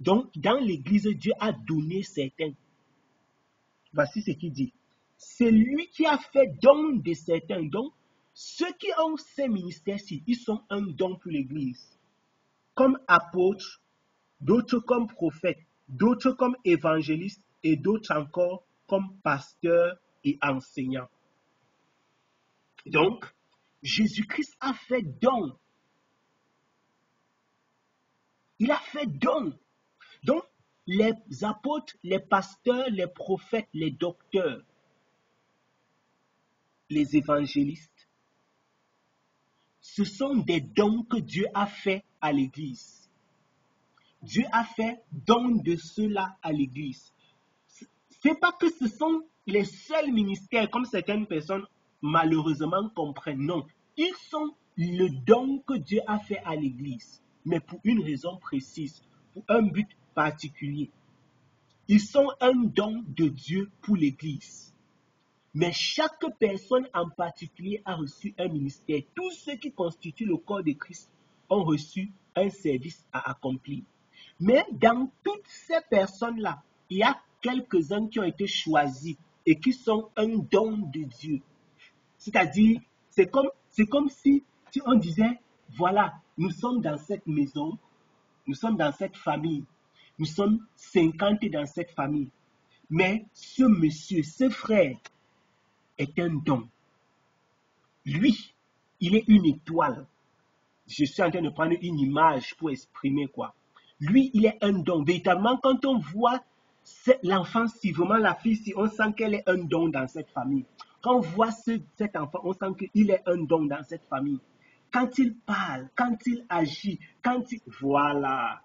Donc, dans l'Église, Dieu a donné certains. Voici ce qu'il dit. C'est lui qui a fait don de certains dons. Ceux qui ont ces ministères-ci, ils sont un don pour l'Église. Comme apôtres, d'autres comme prophètes, d'autres comme évangélistes et d'autres encore comme pasteurs et enseignants. Donc, Jésus-Christ a fait don. Il a fait don. Donc, les apôtres, les pasteurs, les prophètes, les docteurs, les évangélistes, ce sont des dons que Dieu a fait à l'Église. Dieu a fait don de cela à l'Église. Ce n'est pas que ce sont les seuls ministères, comme certaines personnes malheureusement comprennent. Non, ils sont le don que Dieu a fait à l'Église, mais pour une raison précise, pour un but particulier. Ils sont un don de Dieu pour l'Église. Mais chaque personne en particulier a reçu un ministère. Tous ceux qui constituent le corps de Christ ont reçu un service à accomplir. Mais dans toutes ces personnes-là, il y a quelques-uns qui ont été choisis et qui sont un don de Dieu. C'est-à-dire, c'est comme si on disait, voilà, nous sommes dans cette maison, nous sommes dans cette famille, nous sommes 50 dans cette famille. Mais ce monsieur, ce frère, est un don. Lui, il est une étoile. Je suis en train de prendre une image pour exprimer quoi. Lui, il est un don. Véritablement, quand on voit l'enfant, si vraiment la fille, si on sent qu'elle est un don dans cette famille. Quand on voit cet enfant, on sent qu'il est un don dans cette famille. Quand il parle, quand il agit, Voilà.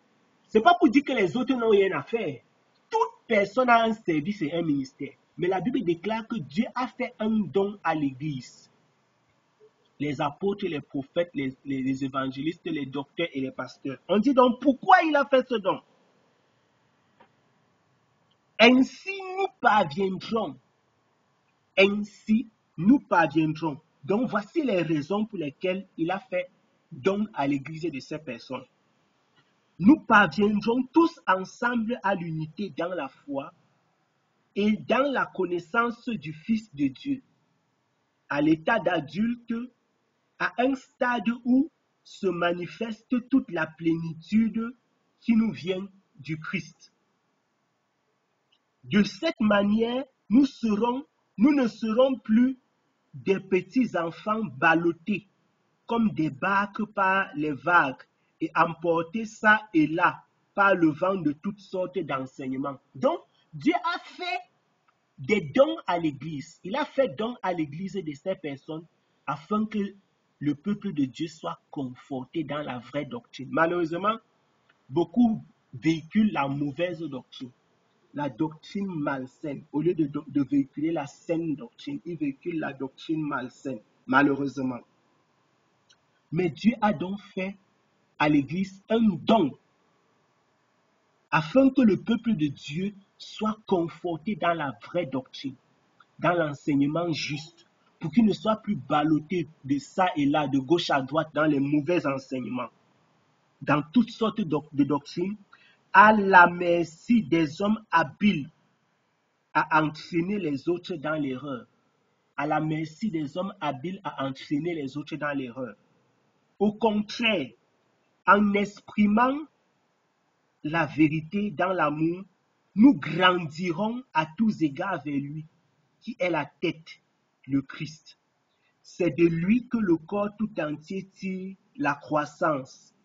C'est pas pour dire que les autres n'ont rien à faire. Toute personne a un service et un ministère. Mais la Bible déclare que Dieu a fait un don à l'Église. Les apôtres, les prophètes, les évangélistes, les docteurs et les pasteurs. On dit donc pourquoi il a fait ce don. Ainsi nous parviendrons. Ainsi nous parviendrons. Donc voici les raisons pour lesquelles il a fait don à l'Église de ces personnes. Nous parviendrons tous ensemble à l'unité dans la foi et dans la connaissance du Fils de Dieu, à l'état d'adulte, à un stade où se manifeste toute la plénitude qui nous vient du Christ. De cette manière, nous ne serons plus des petits enfants ballottés comme des barques par les vagues et emportés ça et là par le vent de toutes sortes d'enseignements. Donc, Dieu a fait des dons à l'Église. Il a fait don à l'Église de ces personnes afin que le peuple de Dieu soit conforté dans la vraie doctrine. Malheureusement, beaucoup véhiculent la mauvaise doctrine, la doctrine malsaine. Au lieu de véhiculer la saine doctrine, ils véhiculent la doctrine malsaine, malheureusement. Mais Dieu a donc fait à l'Église un don afin que le peuple de Dieu soit conforté dans la vraie doctrine, dans l'enseignement juste, pour qu'il ne soit plus ballotté de ça et là, de gauche à droite, dans les mauvais enseignements, dans toutes sortes de doctrines, à la merci des hommes habiles à entraîner les autres dans l'erreur. À la merci des hommes habiles à entraîner les autres dans l'erreur. Au contraire, en exprimant la vérité dans l'amour, nous grandirons à tous égards vers lui, qui est la tête, le Christ. C'est de lui que le corps tout entier tire la croissance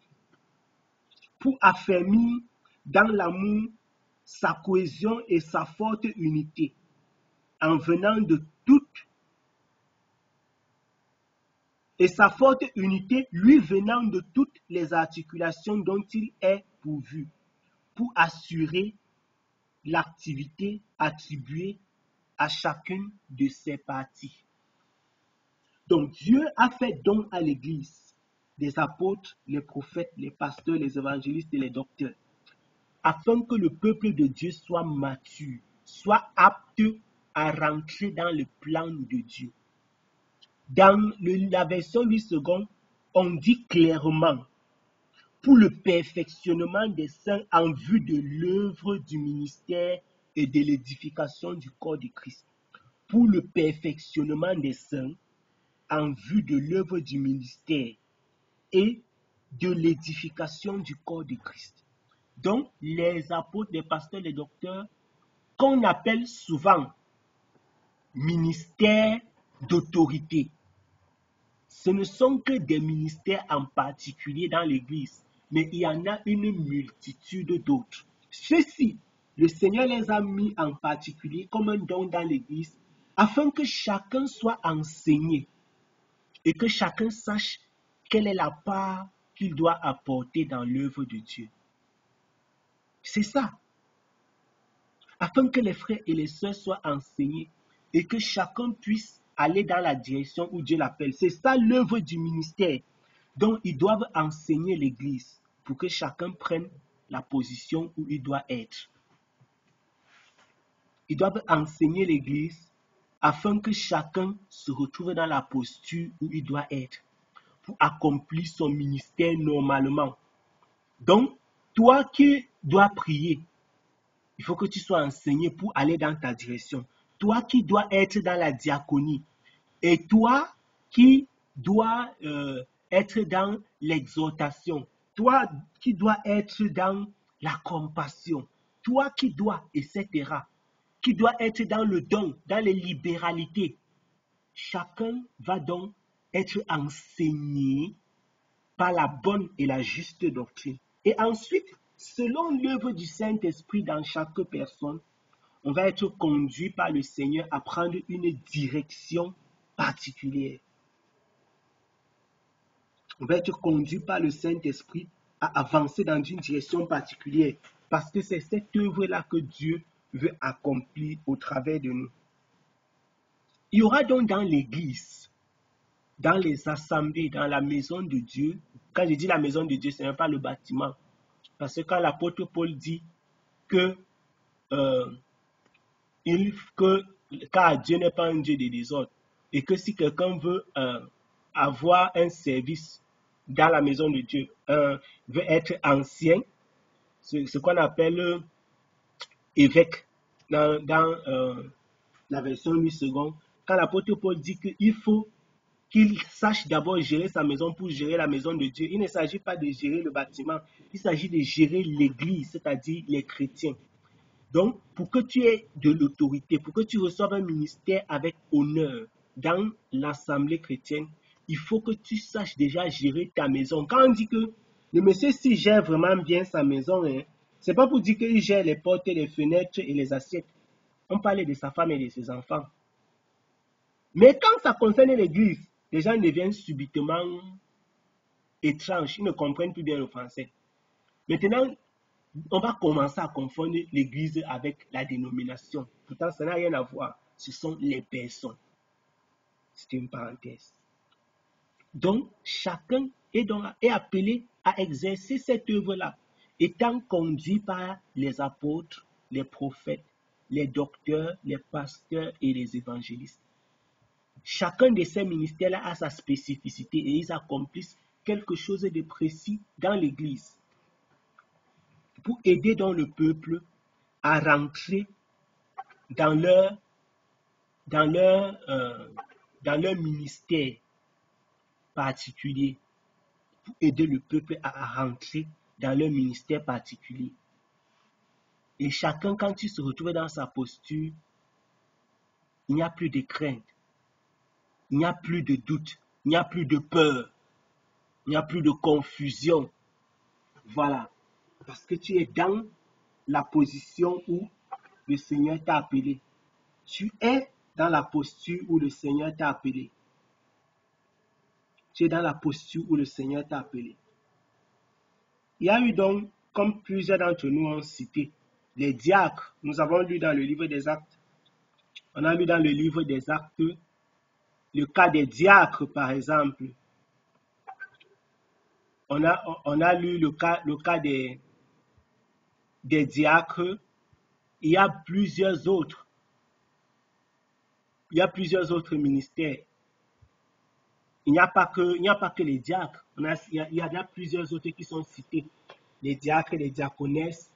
pour affermir dans l'amour sa cohésion et sa forte unité, en venant de toute et sa forte unité lui venant de toutes les articulations dont il est pourvu, pour assurer l'activité attribuée à chacune de ses parties. Donc Dieu a fait don à l'Église des apôtres, les prophètes, les pasteurs, les évangélistes et les docteurs, afin que le peuple de Dieu soit mature, soit apte à rentrer dans le plan de Dieu. Dans la version 8 secondes, on dit clairement pour le perfectionnement des saints en vue de l'œuvre du ministère et de l'édification du corps de Christ. Pour le perfectionnement des saints en vue de l'œuvre du ministère et de l'édification du corps de Christ. Donc, les apôtres, les pasteurs, les docteurs, qu'on appelle souvent ministères d'autorité, ce ne sont que des ministères en particulier dans l'Église, mais il y en a une multitude d'autres. Ceux-ci, le Seigneur les a mis en particulier comme un don dans l'Église, afin que chacun soit enseigné et que chacun sache quelle est la part qu'il doit apporter dans l'œuvre de Dieu. C'est ça. Afin que les frères et les sœurs soient enseignés et que chacun puisse aller dans la direction où Dieu l'appelle. C'est ça l'œuvre du ministère. Donc, ils doivent enseigner l'Église pour que chacun prenne la position où il doit être. Ils doivent enseigner l'Église afin que chacun se retrouve dans la posture où il doit être pour accomplir son ministère normalement. Donc, toi qui dois prier, il faut que tu sois enseigné pour aller dans ta direction. Toi qui dois être dans la diaconie et toi qui dois être dans l'exhortation, toi qui dois être dans la compassion, toi qui dois, etc., qui doit être dans le don, dans les libéralités. Chacun va donc être enseigné par la bonne et la juste doctrine. Et ensuite, selon l'œuvre du Saint-Esprit dans chaque personne, on va être conduit par le Seigneur à prendre une direction particulière. On va être conduit par le Saint-Esprit à avancer dans une direction particulière parce que c'est cette œuvre-là que Dieu veut accomplir au travers de nous. Il y aura donc dans l'Église, dans les assemblées, dans la maison de Dieu, quand je dis la maison de Dieu, ce n'est pas le bâtiment. Parce que quand l'apôtre Paul dit que car Dieu n'est pas un Dieu de désordre, et que si quelqu'un veut avoir un service dans la maison de Dieu, veut être ancien, ce qu'on appelle évêque dans la version 8 secondes, quand l'apôtre Paul dit qu'il faut qu'il sache d'abord gérer sa maison pour gérer la maison de Dieu. Il ne s'agit pas de gérer le bâtiment, il s'agit de gérer l'Église, c'est-à-dire les chrétiens. Donc, pour que tu aies de l'autorité, pour que tu reçoives un ministère avec honneur dans l'assemblée chrétienne, il faut que tu saches déjà gérer ta maison. Quand on dit que le monsieur s'il gère vraiment bien sa maison, c'est pas pour dire qu'il gère les portes, les fenêtres et les assiettes. On parlait de sa femme et de ses enfants. Mais quand ça concerne l'Église, les gens deviennent subitement étranges, ils ne comprennent plus bien le français. Maintenant, on va commencer à confondre l'Église avec la dénomination. Pourtant, ça n'a rien à voir. Ce sont les personnes. C'est une parenthèse. Donc, chacun est appelé à exercer cette œuvre-là, étant conduit par les apôtres, les prophètes, les docteurs, les pasteurs et les évangélistes. Chacun de ces ministères-là a sa spécificité et ils accomplissent quelque chose de précis dans l'Église pour aider dans le peuple à rentrer dans leur ministère particulier, pour aider le peuple à rentrer dans leur ministère particulier. Et chacun, quand il se retrouve dans sa posture, il n'y a plus de crainte, il n'y a plus de doute, il n'y a plus de peur, il n'y a plus de confusion. Voilà. Parce que tu es dans la position où le Seigneur t'a appelé. Tu es dans la posture où le Seigneur t'a appelé. Tu es dans la posture où le Seigneur t'a appelé. Il y a eu donc, comme plusieurs d'entre nous ont cité, les diacres. Nous avons lu dans le livre des Actes. On a lu dans le livre des Actes le cas des diacres, par exemple. On a lu le cas des diacres. Il y a plusieurs autres. Il y a plusieurs autres ministères. il n'y a pas que les diacres. Il y a plusieurs autres qui sont cités. Les diacres, les diaconesses,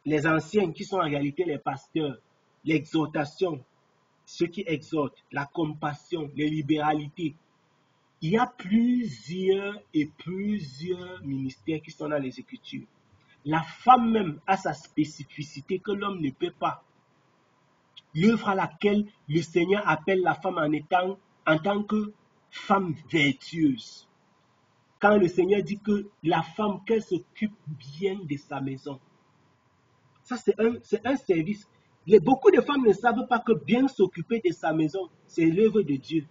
les anciens qui sont en réalité les pasteurs, l'exhortation, ceux qui exhortent, la compassion, les libéralités. Il y a plusieurs ministères qui sont dans les Écritures. La femme même a sa spécificité que l'homme ne peut pas. L'œuvre à laquelle le Seigneur appelle la femme en tant que femme vertueuse. Quand le Seigneur dit que la femme, qu'elle s'occupe bien de sa maison. Ça, c'est un service. Beaucoup de femmes ne savent pas que bien s'occuper de sa maison, c'est l'œuvre de Dieu.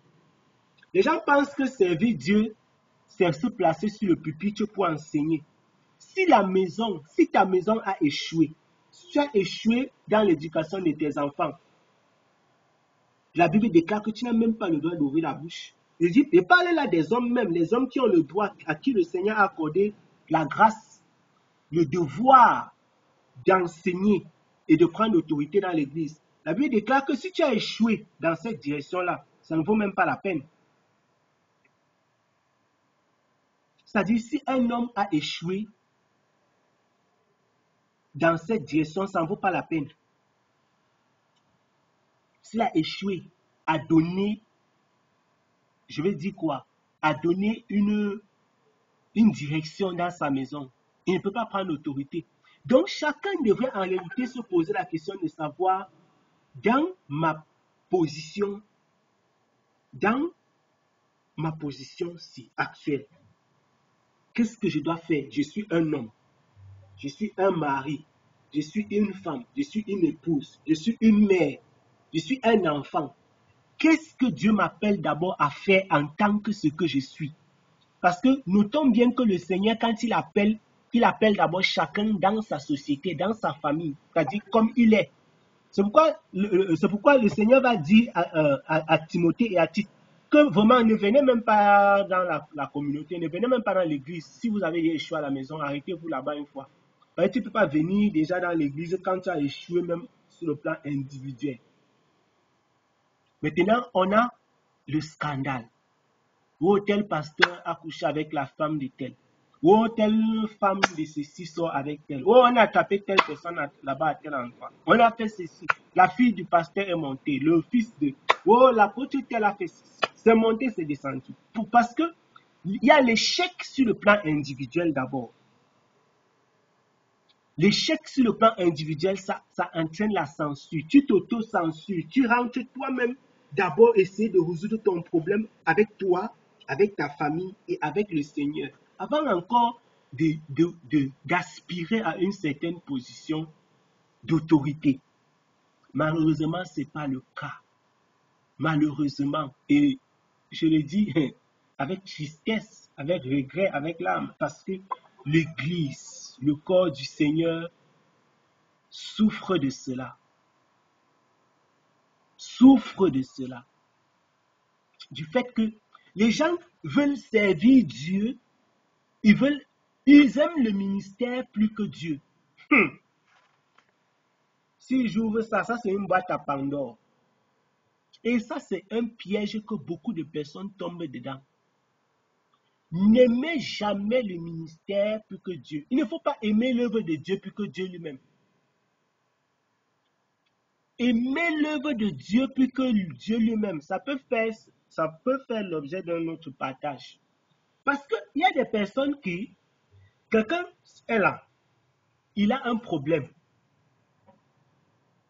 Les gens pensent que servir Dieu, c'est se placer sur le pupitre pour enseigner. Si ta maison a échoué, si tu as échoué dans l'éducation de tes enfants, la Bible déclare que tu n'as même pas le droit d'ouvrir la bouche. Et parle là des hommes même, les hommes qui ont le droit, à qui le Seigneur a accordé la grâce, le devoir d'enseigner et de prendre l'autorité dans l'église. La Bible déclare que si tu as échoué dans cette direction-là, ça ne vaut même pas la peine. C'est-à-dire, si un homme a échoué dans cette direction, ça ne vaut pas la peine. S'il a échoué à donner, je vais dire quoi? À donner une direction dans sa maison, il ne peut pas prendre l'autorité. Donc, chacun devrait en réalité se poser la question de savoir, dans ma position actuelle, qu'est-ce que je dois faire? Je suis un homme, je suis un mari, je suis une femme, je suis une épouse, je suis une mère, je suis un enfant. Qu'est-ce que Dieu m'appelle d'abord à faire en tant que ce que je suis? Parce que notons bien que le Seigneur, quand il appelle d'abord chacun dans sa société, dans sa famille, c'est-à-dire comme il est. C'est pourquoi le Seigneur va dire à Timothée et à Tite que vraiment ne venez même pas dans la communauté, ne venez même pas dans l'église. Si vous avez échoué à la maison, arrêtez-vous là-bas une fois. Parce que tu ne peux pas venir déjà dans l'église quand tu as échoué même sur le plan individuel. Maintenant, on a le scandale. Ou tel pasteur a couché avec la femme de tel. Ou telle femme de ceci sort avec tel. Ou on a tapé telle personne là-bas à tel endroit. On a fait ceci. La fille du pasteur est montée. Le fils de... Oh, l'apôtre tel a fait ceci. C'est monté, c'est descendu. Parce que il y a l'échec sur le plan individuel d'abord. L'échec sur le plan individuel, ça entraîne la censure. Tu t'auto-censures. Tu rentres toi-même d'abord essayer de résoudre ton problème avec toi, avec ta famille et avec le Seigneur. Avant encore d'aspirer à une certaine position d'autorité. Malheureusement, ce n'est pas le cas. Malheureusement. Et je le dis avec tristesse, avec regret, avec l'âme, parce que l'Église, le corps du Seigneur, souffre de cela. Souffre de cela. Du fait que les gens veulent servir Dieu, ils aiment le ministère plus que Dieu. Si j'ouvre ça c'est une boîte à Pandore. Et ça, c'est un piège que beaucoup de personnes tombent dedans. N'aimez jamais le ministère plus que Dieu. Il ne faut pas aimer l'œuvre de Dieu plus que Dieu lui-même. Aimer l'œuvre de Dieu plus que Dieu lui-même, ça peut faire l'objet d'un autre partage. Parce qu'il y a des personnes quelqu'un est là, il a un problème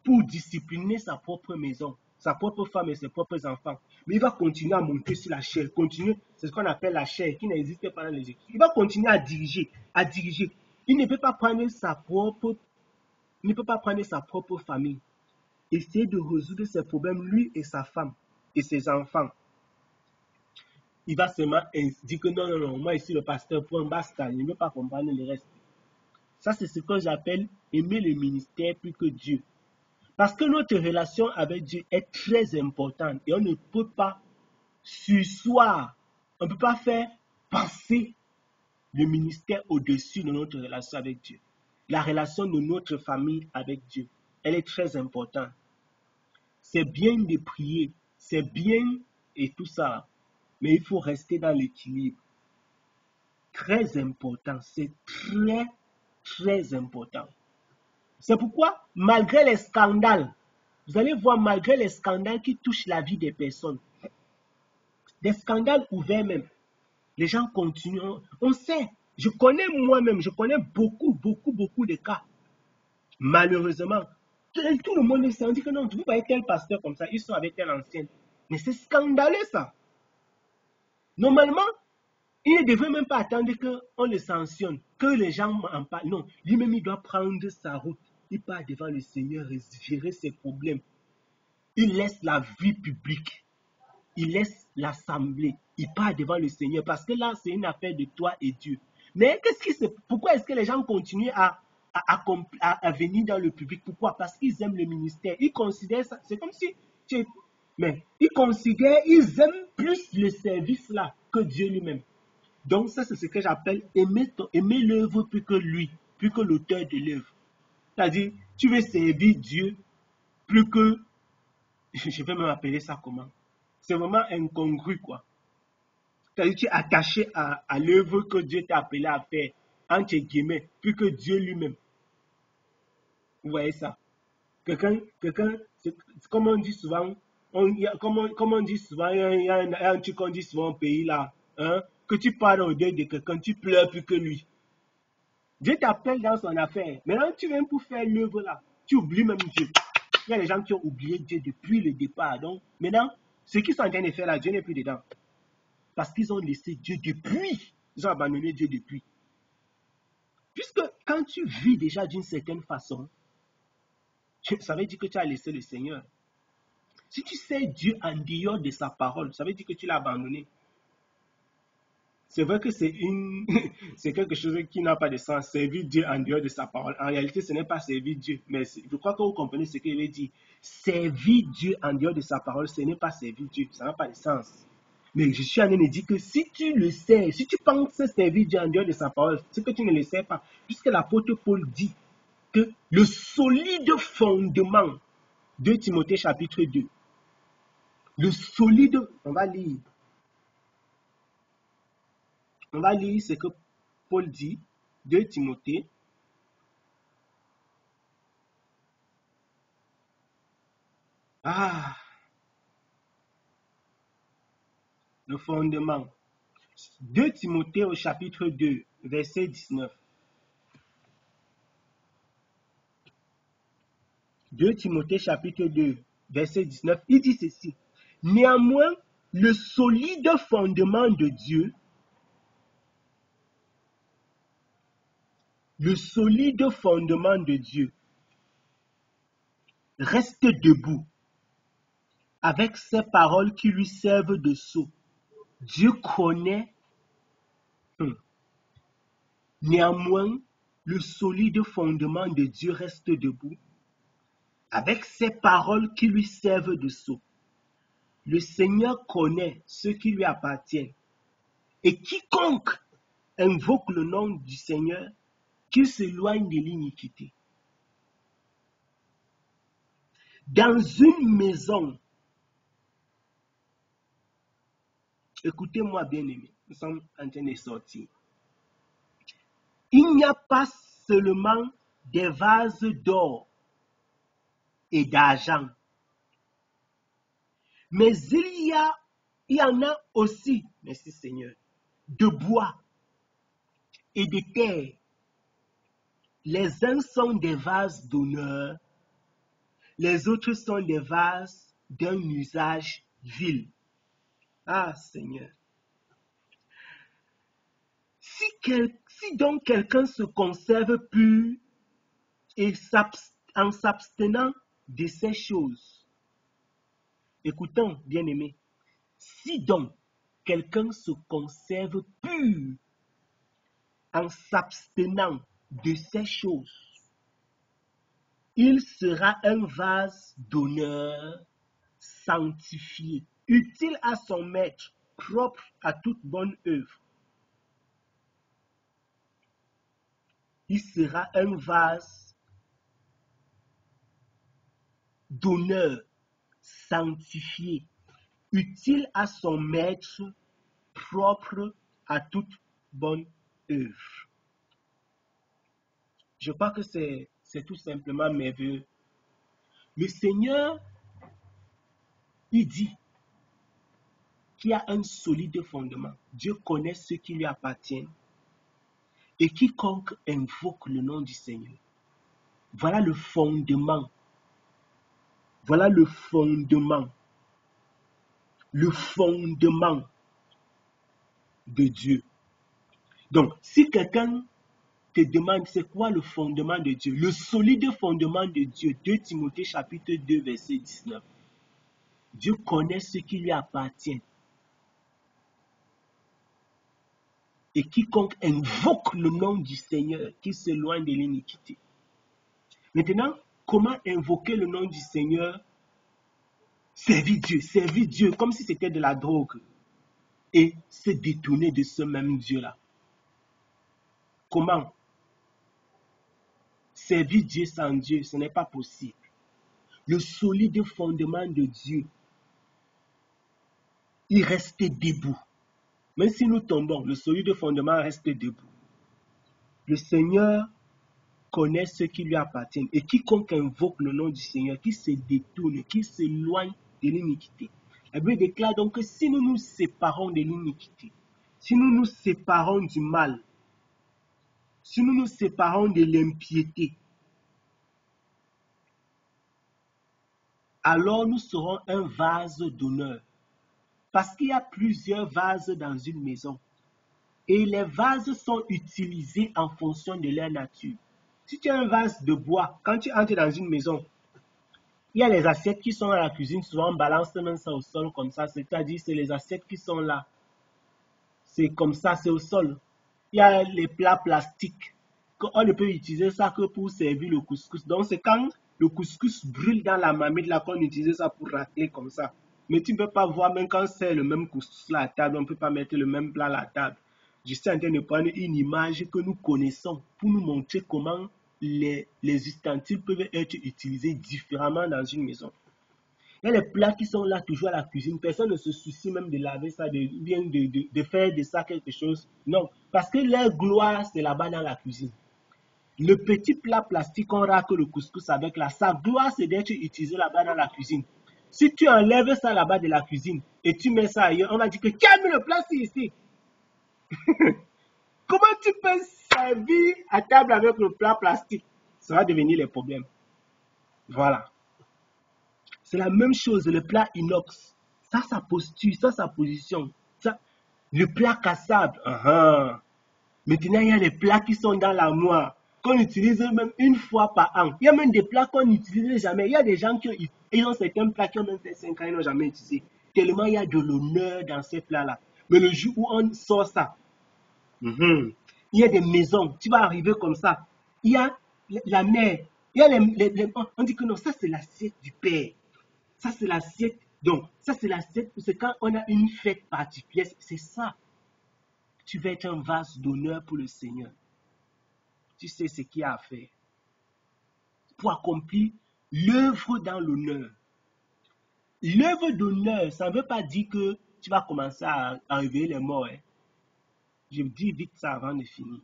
pour discipliner sa propre maison, sa propre femme et ses propres enfants. Mais il va continuer à monter sur la chair, c'est ce qu'on appelle la chair, qui n'existe pas dans les écrits. Il va continuer à diriger. Il ne peut pas prendre sa propre famille. Essayer de résoudre ses problèmes, lui et sa femme et ses enfants. Il va seulement dire que non, moi ici le pasteur, point, basta, il ne veut pas comprendre le reste. Ça, c'est ce que j'appelle aimer le ministère plus que Dieu. Parce que notre relation avec Dieu est très importante et on ne peut pas surseoir, on ne peut pas faire passer le ministère au-dessus de notre relation avec Dieu. La relation de notre famille avec Dieu, elle est très importante. C'est bien de prier, c'est bien et tout ça. Mais il faut rester dans l'équilibre. Très important, c'est très, très important. C'est pourquoi, malgré les scandales, vous allez voir, malgré les scandales qui touchent la vie des personnes, des scandales ouverts même, les gens continuent. On sait, je connais moi-même, je connais beaucoup de cas. Malheureusement, tout le monde sait, on dit que non, vous voyez tel pasteur comme ça, ils sont avec tel ancien. Mais c'est scandaleux ça. Normalement, il ne devrait même pas attendre qu'on le sanctionne, que les gens en parlent. Non, lui-même, il doit prendre sa route. Il part devant le Seigneur et gérer ses problèmes. Il laisse la vie publique. Il laisse l'assemblée. Il part devant le Seigneur parce que là, c'est une affaire de toi et Dieu. Mais pourquoi est-ce que les gens continuent à venir dans le public? Pourquoi? Parce qu'ils aiment le ministère. Ils considèrent ça. C'est comme si... Mais ils aiment plus le service là que Dieu lui-même. Donc ça, c'est ce que j'appelle aimer l'œuvre plus que lui, plus que l'auteur de l'œuvre. C'est-à-dire, tu veux servir Dieu plus que... Je vais même appeler ça comment? C'est vraiment incongru, quoi. C'est-à-dire, tu es attaché à l'œuvre que Dieu t'a appelé à faire, entre guillemets, plus que Dieu lui-même. Vous voyez ça? Quelqu'un, comme on dit souvent, comme on dit souvent, il y a un truc qu'on dit souvent au pays là, hein, que tu parles au deuil de quelqu'un, tu pleures plus que lui. Dieu t'appelle dans son affaire. Maintenant, tu viens pour faire l'œuvre là. Tu oublies même Dieu. Il y a des gens qui ont oublié Dieu depuis le départ. Donc, maintenant, ce qu'ils sont en train de faire là, Dieu n'est plus dedans. Parce qu'ils ont laissé Dieu depuis. Ils ont abandonné Dieu depuis. Puisque quand tu vis déjà d'une certaine façon, ça veut dire que tu as laissé le Seigneur. Si tu sais Dieu en dehors de sa parole, ça veut dire que tu l'as abandonné. C'est vrai que c'est quelque chose qui n'a pas de sens, servir Dieu en dehors de sa parole. En réalité, ce n'est pas servir Dieu. Mais je crois que vous comprenez ce qu'il veut dire. Servir Dieu en dehors de sa parole, ce n'est pas servir Dieu. Ça n'a pas de sens. Mais je suis en train de dire que si tu le sais, si tu penses servir Dieu en dehors de sa parole, c'est que tu ne le sais pas. Puisque l'apôtre Paul dit que le solide fondement de Timothée chapitre 2, le solide, on va lire ce que Paul dit de Timothée. Le fondement. 2 Timothée au chapitre 2, verset 19. 2 Timothée chapitre 2, verset 19, il dit ceci. Néanmoins, le solide fondement de Dieu, reste debout avec ces paroles qui lui servent de sceau. Dieu connaît. Néanmoins, le solide fondement de Dieu reste debout avec ces paroles qui lui servent de sceau. Le Seigneur connaît ceux qui lui appartiennent. Et quiconque invoque le nom du Seigneur, qu'il s'éloigne de l'iniquité. Dans une maison, écoutez-moi bien aimé, nous sommes en train de sortir. Il n'y a pas seulement des vases d'or et d'argent, mais il y en a aussi, merci Seigneur, de bois et de terre. Les uns sont des vases d'honneur, les autres sont des vases d'un usage vil. Ah Seigneur. Si donc quelqu'un se conserve pur et en s'abstenant de ces choses, écoutons bien aimé, si donc quelqu'un se conserve pur en s'abstenant de ces choses, il sera un vase d'honneur sanctifié, utile à son maître, propre à toute bonne œuvre. Il sera un vase d'honneur sanctifié, utile à son maître, propre à toute bonne œuvre. Je crois que c'est tout simplement merveilleux. Le Seigneur, il dit qu'il y a un solide fondement. Dieu connaît ce qui lui appartient. Et quiconque invoque le nom du Seigneur. Voilà le fondement. Voilà le fondement. Le fondement de Dieu. Donc, si quelqu'un te demande c'est quoi le fondement de Dieu, le solide fondement de Dieu, 2 Timothée chapitre 2 verset 19. Dieu connaît ce qui lui appartient. Et quiconque invoque le nom du Seigneur, qui s'éloigne de l'iniquité. Maintenant, comment invoquer le nom du Seigneur? Servir Dieu comme si c'était de la drogue. Et se détourner de ce même Dieu-là. Comment? Servir Dieu sans Dieu, ce n'est pas possible. Le solide fondement de Dieu, il reste debout. Même si nous tombons, le solide fondement reste debout. Le Seigneur connaît ce qui lui appartient. Et quiconque invoque le nom du Seigneur, qui se détourne, qui s'éloigne de l'iniquité. La Bible déclare donc que si nous nous séparons de l'iniquité, si nous nous séparons du mal, si nous nous séparons de l'impiété, alors nous serons un vase d'honneur. Parce qu'il y a plusieurs vases dans une maison. Et les vases sont utilisés en fonction de leur nature. Si tu as un vase de bois, quand tu entres dans une maison, il y a les assiettes qui sont à la cuisine, souvent on balance même ça au sol comme ça, c'est-à-dire c'est les assiettes qui sont là. C'est comme ça, c'est au sol. Il y a les plats plastiques. On ne peut utiliser ça que pour servir le couscous. Donc c'est quand le couscous brûle dans la marmite là qu'on utilise ça pour racler comme ça. Mais tu ne peux pas voir, même quand c'est le même couscous là à table, on ne peut pas mettre le même plat à la table. Je suis en train de prendre une image que nous connaissons pour nous montrer comment les ustensiles peuvent être utilisés différemment dans une maison. Il y a les plats qui sont là toujours à la cuisine. Personne ne se soucie même de laver ça, de faire de ça quelque chose. Non, parce que leur gloire, c'est là-bas dans la cuisine. Le petit plat plastique qu'on racle le couscous avec là, sa gloire, c'est d'être utilisé là-bas dans la cuisine. Si tu enlèves ça là-bas de la cuisine et tu mets ça ailleurs, on va dire que qui a mis le plastique ici? Comment tu peux servir à table avec le plat plastique? Ça va devenir les problèmes. Voilà. C'est la même chose, le plat inox. Ça, sa posture, ça, sa position. Ça, le plat cassable. Maintenant, il y a les plats qui sont dans la moire, qu'on utilise même une fois par an. Il y a même des plats qu'on n'utilise jamais. Il y a des gens qui ont certains plats qui ont même fait 5 ans, ils n'ont jamais utilisé. Tellement il y a de l'honneur dans ces plats-là. Mais le jour où on sort ça, il y a des maisons, tu vas arriver comme ça. Il y a la mer. Il y a on dit que non, ça c'est l'assiette du Père. Ça, c'est l'assiette. Donc, ça, c'est l'assiette. C'est quand on a une fête particulière. C'est ça. Tu vas être un vase d'honneur pour le Seigneur. Tu sais ce qu'il y a à faire. Pour accomplir l'œuvre dans l'honneur. L'œuvre d'honneur, ça ne veut pas dire que tu vas commencer à réveiller les morts. Je dis vite ça avant de finir.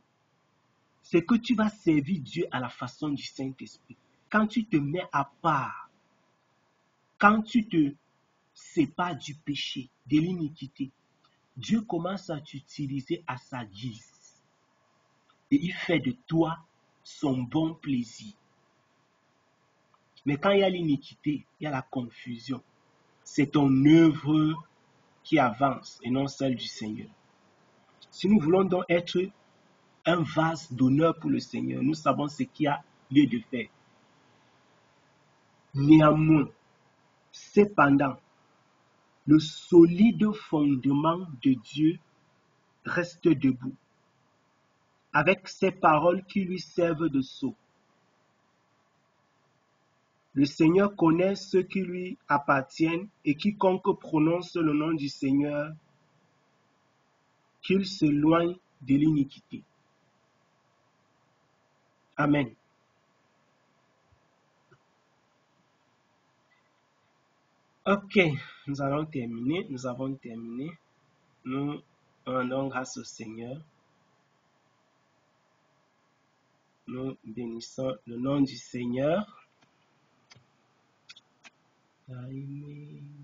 C'est que tu vas servir Dieu à la façon du Saint-Esprit. Quand tu te mets à part, quand tu te sépares du péché, de l'iniquité, Dieu commence à t'utiliser à sa guise. Et il fait de toi son bon plaisir. Mais quand il y a l'iniquité, il y a la confusion. C'est ton œuvre qui avance et non celle du Seigneur. Si nous voulons donc être un vase d'honneur pour le Seigneur, nous savons ce qu'il y a lieu de faire. Néanmoins, cependant, le solide fondement de Dieu reste debout, avec ses paroles qui lui servent de sceau. Le Seigneur connaît ceux qui lui appartiennent et quiconque prononce le nom du Seigneur, qu'il s'éloigne de l'iniquité. Amen. Ok, nous avons terminé. Nous rendons grâce au Seigneur. Nous bénissons le nom du Seigneur. Amen.